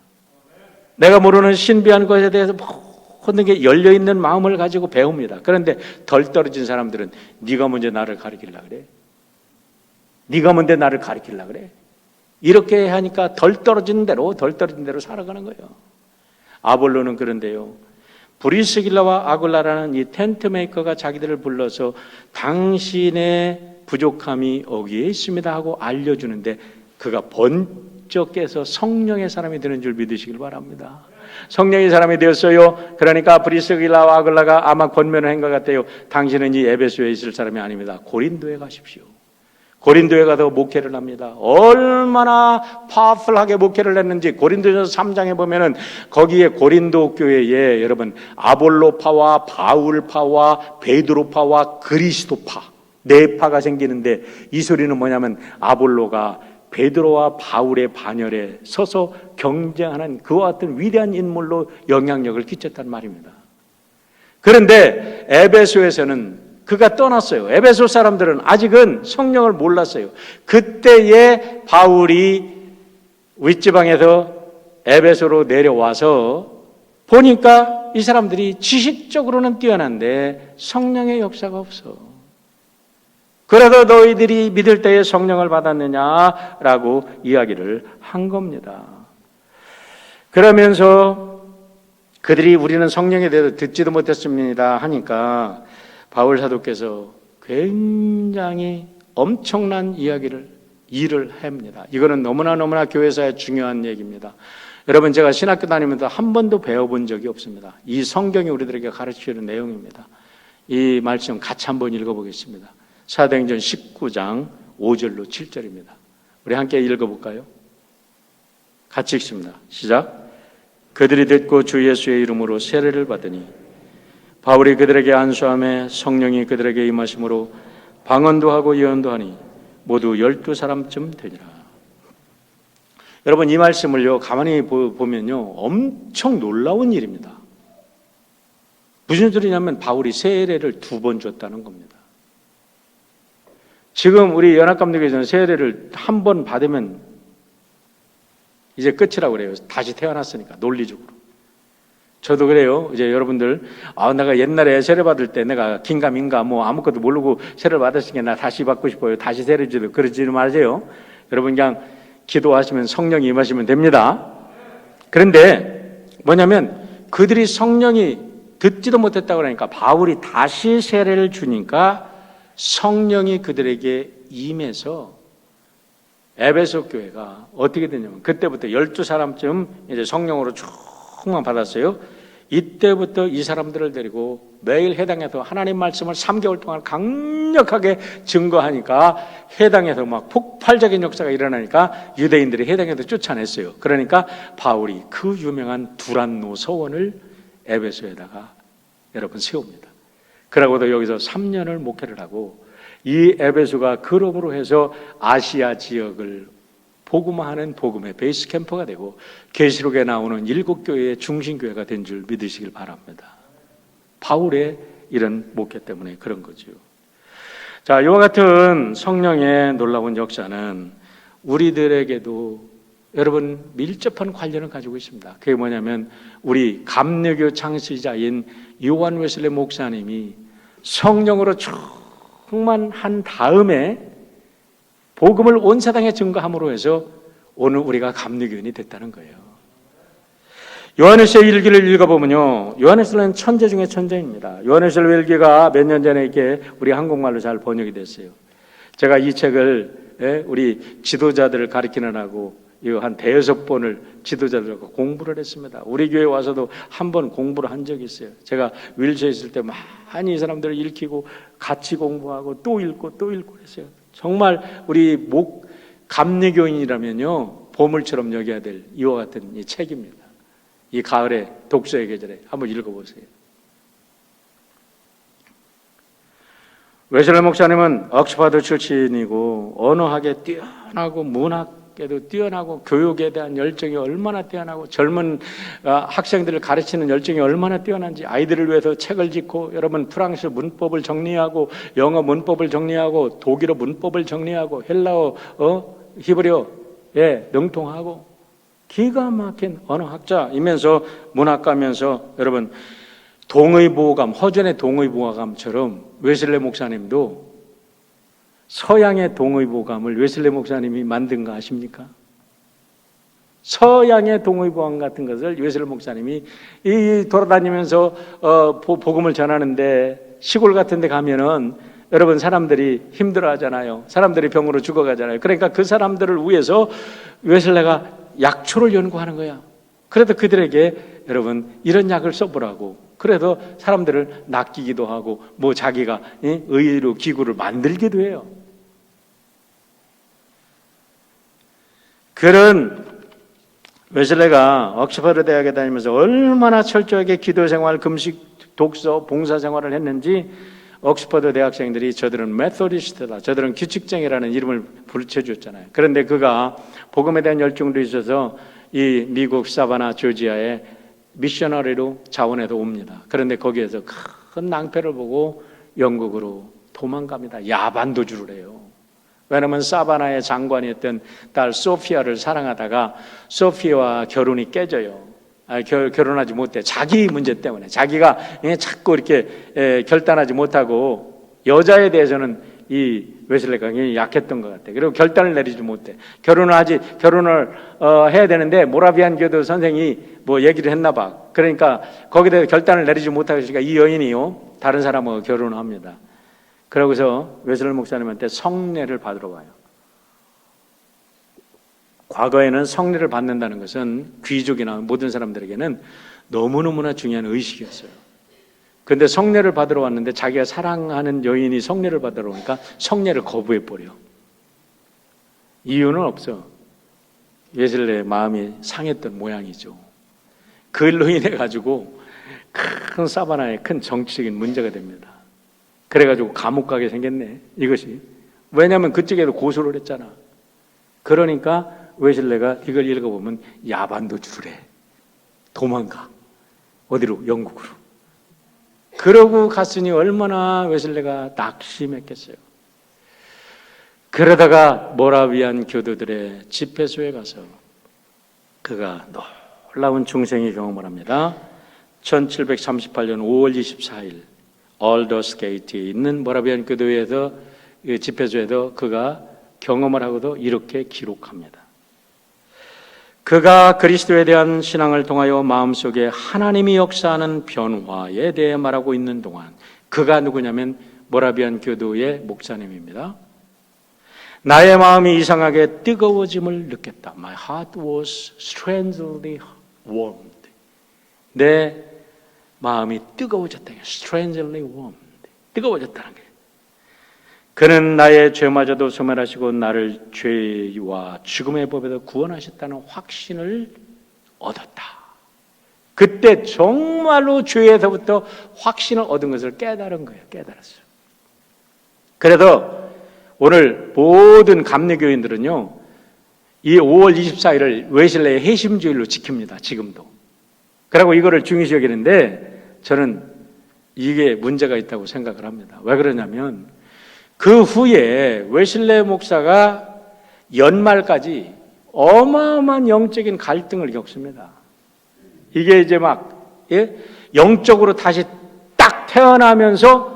내가 모르는 신비한 것에 대해서 모든 게 열려있는 마음을 가지고 배웁니다. 그런데 덜 떨어진 사람들은 네가 먼저 나를 가르치려 그래? 네가 먼저 나를 가르치려 그래? 이렇게 하니까 덜 떨어진 대로 살아가는 거예요. 아볼로는 그런데요, 브리스길라와 아굴라라는 이 텐트 메이커가 자기들을 불러서 당신의 부족함이 여기에 있습니다 하고 알려주는데 그가 번쩍 깨서 성령의 사람이 되는 줄 믿으시길 바랍니다. 성령의 사람이 되었어요. 그러니까 브리스길라와 아굴라가 아마 권면을 한 것 같아요. 당신은 이 에베소에 있을 사람이 아닙니다. 고린도에 가십시오. 고린도에 가서 목회를 합니다. 얼마나 파워풀하게 목회를 했는지 고린도전서 3장에 보면은 거기에 고린도 교회에 여러분 아볼로파와 바울파와 베드로파와 그리스도파 네 파가 생기는데 이 소리는 뭐냐면 아볼로가 베드로와 바울의 반열에 서서 경쟁하는 그와 같은 위대한 인물로 영향력을 끼쳤단 말입니다. 그런데 에베소에서는 그가 떠났어요. 에베소 사람들은 아직은 성령을 몰랐어요. 그때에 바울이 윗지방에서 에베소로 내려와서 보니까 이 사람들이 지식적으로는 뛰어난데 성령의 역사가 없어. 그래서 너희들이 믿을 때에 성령을 받았느냐라고 이야기를 한 겁니다. 그러면서 그들이 우리는 성령에 대해서 듣지도 못했습니다 하니까 바울 사도께서 굉장히 엄청난 일을 합니다. 이거는 너무나 교회사에 중요한 얘기입니다. 여러분, 제가 신학교 다니면서 한 번도 배워본 적이 없습니다. 이 성경이 우리들에게 가르치는 내용입니다. 이 말씀 같이 한번 읽어보겠습니다. 사도행전 19장 5절로 7절입니다. 우리 함께 읽어볼까요? 같이 읽습니다. 시작. 그들이 듣고 주 예수의 이름으로 세례를 받으니 바울이 그들에게 안수함에 성령이 그들에게 임하심으로 방언도 하고 예언도 하니 모두 12사람쯤 되니라. 여러분, 이 말씀을요 가만히 보면요 엄청 놀라운 일입니다. 무슨 소리냐면 바울이 세례를 2번 줬다는 겁니다. 지금 우리 연합감독에서는 세례를 1번 받으면 이제 끝이라고 그래요. 다시 태어났으니까 논리적으로. 저도 그래요. 이제 여러분들, 내가 옛날에 세례 받을 때 내가 긴가민가 뭐 아무것도 모르고 세례를 받았으니까 나 다시 받고 싶어요. 다시 세례 주도 그러지 마세요. 여러분 그냥 기도하시면 성령이 임하시면 됩니다. 그런데 뭐냐면 그들이 성령이 듣지도 못했다고 그러니까 바울이 다시 세례를 주니까 성령이 그들에게 임해서 에베소 교회가 어떻게 되냐면 그때부터 12사람쯤 이제 성령으로 충만 받았어요. 이때부터 이 사람들을 데리고 매일 회당에서 하나님 말씀을 3개월 동안 강력하게 증거하니까 회당에서 막 폭발적인 역사가 일어나니까 유대인들이 회당에서 쫓아냈어요. 그러니까 바울이 그 유명한 두란노 서원을 에베소에다가 여러분 세웁니다. 그러고도 여기서 3년을 목회를 하고 이 에베소가 그럼으로 해서 아시아 지역을 복음화하는 복음의 베이스 캠프가 되고 계시록에 나오는 7교회의 중심교회가 된 줄 믿으시길 바랍니다. 바울의 이런 목회 때문에 그런 거죠. 자, 이와 같은 성령의 놀라운 역사는 우리들에게도 여러분 밀접한 관련을 가지고 있습니다. 그게 뭐냐면 우리 감리교 창시자인 요한 웨슬리 목사님이 성령으로 충만한 다음에 복음을 온 세상에 증거함으로 해서 오늘 우리가 감리교인이 됐다는 거예요. 요한일서 일기를 읽어보면요, 요한일서는 천재 중에 천재입니다. 요한일서 일기가 몇 년 전에 이렇게 우리 한국말로 잘 번역이 됐어요. 제가 이 책을 우리 지도자들을 가르치느라고 한 5번을 지도자들과 공부를 했습니다. 우리 교회 와서도 한 번 공부를 한 적이 있어요. 제가 윌체에 있을 때 많이 이 사람들을 읽히고 같이 공부하고 또 읽고 또 읽고 했어요. 정말 우리 감리교인이라면요 보물처럼 여겨야 될 이와 같은 이 책입니다. 이 가을에 독서의 계절에 한번 읽어보세요. 웨슬리 목사님은 옥스퍼드 출신이고 언어학에 뛰어나고 문학에도 뛰어나고 교육에 대한 열정이 얼마나 뛰어나고 젊은 학생들을 가르치는 열정이 얼마나 뛰어난지 아이들을 위해서 책을 짓고 여러분 프랑스 문법을 정리하고 영어 문법을 정리하고 독일어 문법을 정리하고 헬라어 히브리어에 능통하고 기가 막힌 언어학자이면서 문학가면서 여러분 동의보감, 허전의 동의보감처럼 웨슬리 목사님도 서양의 동의보감을 웨슬리 목사님이 만든 거 아십니까? 서양의 동의보감 같은 것을 웨슬리 목사님이 돌아다니면서 복음을 전하는데 시골 같은 데 가면은 여러분 사람들이 힘들어 하잖아요. 사람들이 병으로 죽어가잖아요. 그러니까 그 사람들을 위해서 웨슬리가 약초를 연구하는 거야. 그래도 그들에게 여러분 이런 약을 써보라고. 그래서 사람들을 낚이기도 하고 뭐 자기가 의로 기구를 만들기도 해요. 그런 웨슬리가 옥스퍼드 대학에 다니면서 얼마나 철저하게 기도생활, 금식, 독서, 봉사생활을 했는지 옥스퍼드 대학생들이 저들은 메소디스트다, 저들은 규칙쟁이라는 이름을 붙여줬잖아요. 그런데 그가 복음에 대한 열정도 있어서 이 미국 사바나 조지아에 미셔너리로 자원해서 옵니다. 그런데 거기에서 큰 낭패를 보고 영국으로 도망갑니다. 야반도주를 해요. 왜냐하면 사바나의 장관이었던 딸 소피아를 사랑하다가 소피아와 결혼이 깨져요. 결혼하지 못해. 자기 문제 때문에. 자기가 자꾸 이렇게 결단하지 못하고 여자에 대해서는 이 웨슬리가 굉장히 약했던 것 같아. 그리고 결단을 내리지 못해. 결혼을 해야 되는데 모라비안 교도 선생이 뭐 얘기를 했나 봐. 그러니까 거기에 대해서 결단을 내리지 못하니까 이 여인이요 다른 사람하고 결혼을 합니다. 그러고서 웨슬리 목사님한테 성례를 받으러 가요. 과거에는 성례를 받는다는 것은 귀족이나 모든 사람들에게는 너무너무나 중요한 의식이었어요. 그런데 성례를 받으러 왔는데 자기가 사랑하는 여인이 성례를 받으러 오니까 성례를 거부해버려. 이유는 없어. 웨슬리의 마음이 상했던 모양이죠. 그 일로 인해 가지고 큰 사바나에 큰 정치적인 문제가 됩니다. 그래가지고 감옥 가게 생겼네, 이것이. 왜냐하면 그쪽에도 고소를 했잖아. 그러니까 웨슬리가 이걸 읽어보면 야반도주를 해. 도망가. 어디로? 영국으로. 그러고 갔으니 얼마나 웨슬리가 낙심했겠어요. 그러다가 모라비안 교도들의 집회소에 가서 그가 놀라운 중생의 경험을 합니다. 1738년 5월 24일 얼더스게이트에 있는 모라비안 교도에서 집회소에서 그가 경험을 하고도 이렇게 기록합니다. 그가 그리스도에 대한 신앙을 통하여 마음속에 하나님이 역사하는 변화에 대해 말하고 있는 동안, 그가 누구냐면 모라비안 교도의 목사님입니다. 나의 마음이 이상하게 뜨거워짐을 느꼈다. My heart was strangely warmed. 내 마음이 뜨거워졌다. Strangely warmed. 뜨거워졌다는 거예요. 그는 나의 죄마저도 소멸하시고 나를 죄와 죽음의 법에서 구원하셨다는 확신을 얻었다. 그때 정말로 죄에서부터 확신을 얻은 것을 깨달은 거예요. 깨달았어요. 그래서 오늘 모든 감리교인들은요, 이 5월 24일을 웨슬레의 해심주일로 지킵니다. 지금도. 그리고 이거를 중요시 여기는데 저는 이게 문제가 있다고 생각을 합니다. 왜 그러냐면 그 후에 웨슬레 목사가 연말까지 어마어마한 영적인 갈등을 겪습니다. 이게 이제 막 영적으로 다시 딱 태어나면서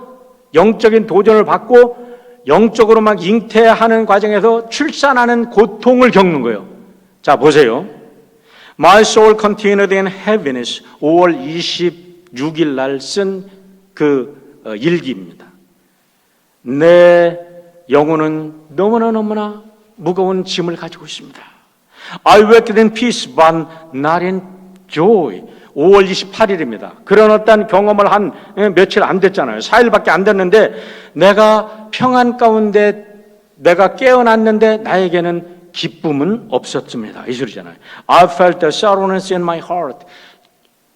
영적인 도전을 받고 영적으로 막 잉태하는 과정에서 출산하는 고통을 겪는 거예요. 자, 보세요. My soul continued in heaviness. 5월 26일 날 쓴 그 일기입니다. 내 영혼은 너무나 무거운 짐을 가지고 있습니다. I worked in peace but not in joy. 5월 28일입니다. 그런 어떤 경험을 한 며칠 안 됐잖아요. 4일밖에 안 됐는데 내가 평안 가운데 내가 깨어났는데 나에게는 기쁨은 없었습니다. 이 소리잖아요. I felt the sorrowness in my heart.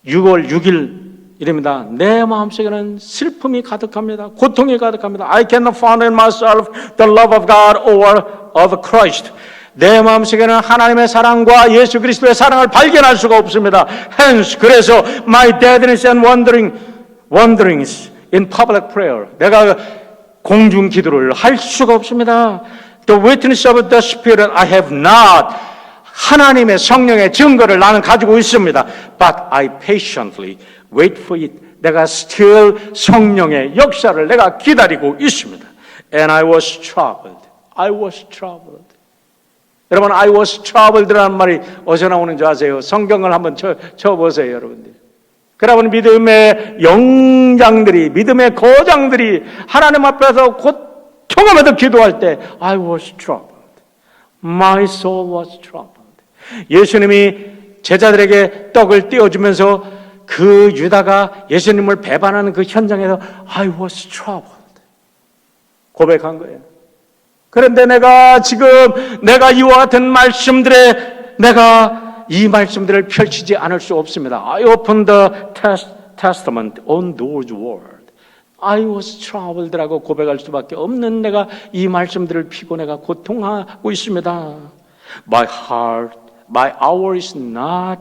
6월 6일 이랍니다. 내 마음속에는 슬픔이 가득합니다. 고통이 가득합니다. I cannot find in myself the love of God or of Christ. 내 마음속에는 하나님의 사랑과 예수 그리스도의 사랑을 발견할 수가 없습니다. Hence, 그래서 my deadness and wanderings in public prayer. 내가 공중 기도를 할 수가 없습니다. The witness of the Spirit I have not. 하나님의 성령의 증거를 나는 가지고 있습니다. But I patiently wait for it. 내가 still 성령의 역사를 내가 기다리고 있습니다. And I was troubled. I was troubled. 여러분, I was troubled라는 말이 어디서 나오는지 아세요? 성경을 한번 쳐보세요, 여러분들. 그러면 믿음의 영장들이, 믿음의 거장들이 하나님 앞에서 고통하면서 기도할 때 I was troubled. My soul was troubled. 예수님이 제자들에게 떡을 떼어주면서 그 유다가 예수님을 배반하는 그 현장에서 I was troubled. 고백한 거예요. 그런데 내가 이와 같은 말씀들에 내가 이 말씀들을 펼치지 않을 수 없습니다. I opened the testament on those words. I was troubled라고 고백할 수밖에 없는 내가 이 말씀들을 피고 내가 고통하고 있습니다. My hour is not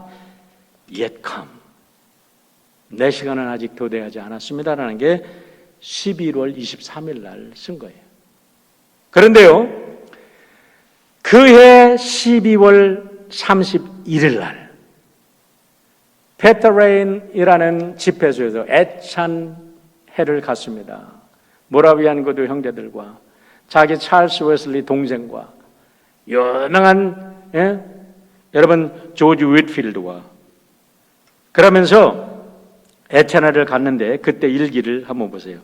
yet come. 내 시간은 아직 도래하지 않았습니다라는 게 11월 23일 날 쓴 거예요. 그런데요, 그해 12월 31일 날 베터레인이라는 집회소에서 애찬회를 갔습니다. 모라비안 교도 형제들과 자기 찰스 웨슬리 동생과 유명한 여러분 조지 윗필드와 그러면서 애찬회를 갔는데 그때 일기를 한번 보세요.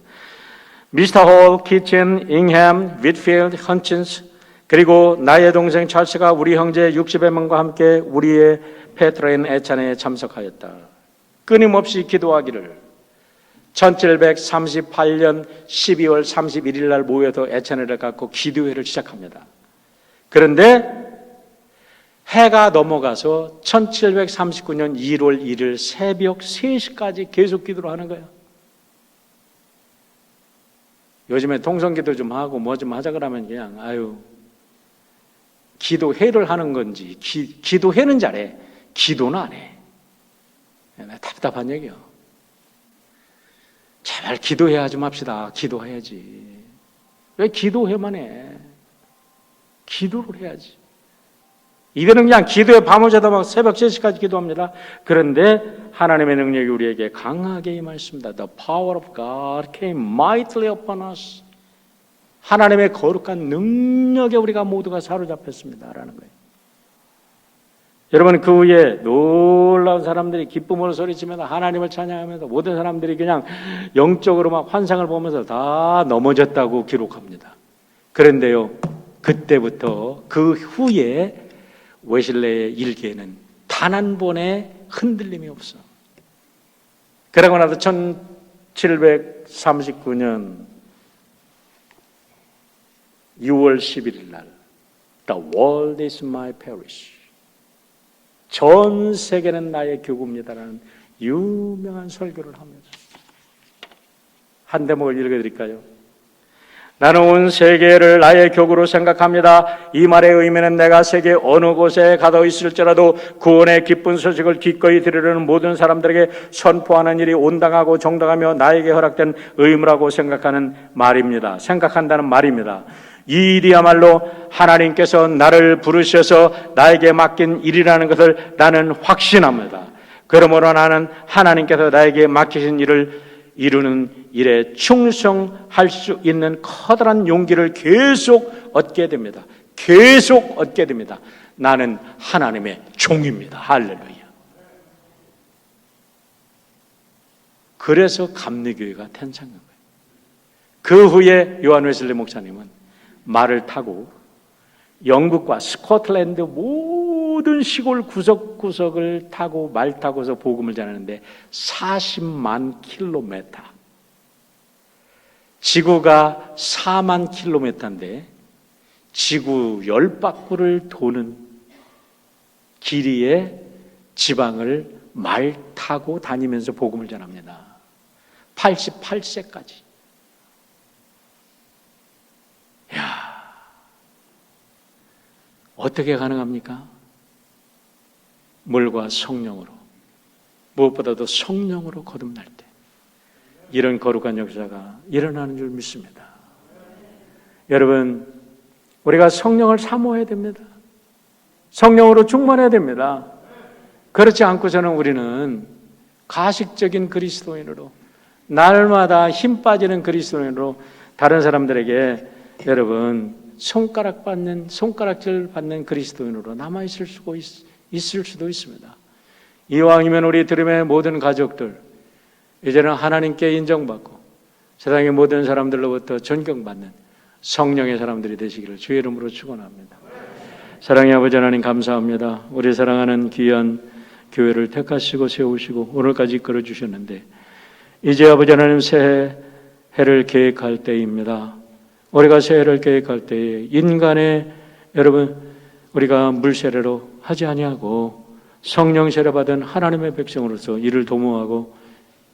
미스터 홀, 키친, 잉햄, 윗필드, 헌친스 그리고 나의 동생 찰스가 우리 형제 60여 명과 함께 우리의 베터레인 애찬회에 참석하였다. 끊임없이 기도하기를 1738년 12월 31일 날 모여서 애찬회를 갖고 기도회를 시작합니다. 그런데 해가 넘어가서 1739년 1월 1일 새벽 3시까지 계속 기도를 하는 거예요. 요즘에 통성기도 좀 하고 뭐 좀 하자 그러면 그냥 기도회를 하는 건지 기도회는 잘해. 기도는 안 해. 답답한 얘기야. 제발 기도회 좀 합시다. 기도해야지. 왜 기도회만 해? 기도를 해야지. 이들은 그냥 기도에 밤을 새도 막 새벽 3시까지 기도합니다. 그런데 하나님의 능력이 우리에게 강하게 임하였습니다. The power of God came mightily upon us. 하나님의 거룩한 능력에 우리가 모두가 사로잡혔습니다라는 거예요. 여러분, 그 후에 놀라운 사람들이 기쁨으로 소리치면서 하나님을 찬양하면서 모든 사람들이 그냥 영적으로 막 환상을 보면서 다 넘어졌다고 기록합니다. 그런데요, 그때부터 그 후에 웨슬레의 일기에는 단 한 번의 흔들림이 없어. 그러고 나서 1739년 6월 11일 날 The world is my parish. 전 세계는 나의 교구입니다라는 유명한 설교를 하면서 한 대목을 읽어드릴까요? 나는 온 세계를 나의 교구로 생각합니다. 이 말의 의미는 내가 세계 어느 곳에 가도 있을지라도 구원의 기쁜 소식을 기꺼이 들으려는 모든 사람들에게 선포하는 일이 온당하고 정당하며 나에게 허락된 의무라고 생각하는 말입니다. 생각한다는 말입니다. 이 일이야말로 하나님께서 나를 부르셔서 나에게 맡긴 일이라는 것을 나는 확신합니다. 그러므로 나는 하나님께서 나에게 맡기신 일을 이루는 일에 충성할 수 있는 커다란 용기를 계속 얻게 됩니다. 계속 얻게 됩니다. 나는 하나님의 종입니다. 할렐루야. 그래서 감리교회가 탄생한 거예요. 그 후에 요한 웨슬리 목사님은 말을 타고 영국과 스코틀랜드 모든 시골 구석구석을 타고 말 타고서 복음을 전하는데 40만 킬로미터, 지구가 4만 킬로미터인데 지구 10바퀴를 도는 길이의 지방을 말 타고 다니면서 복음을 전합니다. 88세까지. 야, 어떻게 가능합니까? 물과 성령으로, 무엇보다도 성령으로 거듭날 때 이런 거룩한 역사가 일어나는 줄 믿습니다. 여러분, 우리가 성령을 사모해야 됩니다. 성령으로 충만해야 됩니다. 그렇지 않고서는 우리는 가식적인 그리스도인으로, 날마다 힘 빠지는 그리스도인으로 다른 사람들에게 여러분 손가락질 받는 그리스도인으로 남아있을 수도 있습니다. 이왕이면 우리 드림의 모든 가족들 이제는 하나님께 인정받고 세상의 모든 사람들로부터 존경받는 성령의 사람들이 되시기를 주의 이름으로 축원합니다. 사랑의 아버지 하나님 감사합니다. 우리 사랑하는 귀한 교회를 택하시고 세우시고 오늘까지 이끌어 주셨는데 이제 아버지 하나님 새해를 계획할 때입니다. 우리가 새해를 계획할 때에 인간의 여러분 우리가 물세례로 하지 아니하고 성령 세례 받은 하나님의 백성으로서 이를 도모하고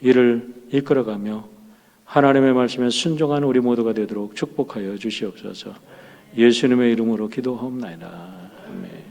이를 이끌어가며 하나님의 말씀에 순종하는 우리 모두가 되도록 축복하여 주시옵소서. 예수님의 이름으로 기도하옵나이다. 아멘.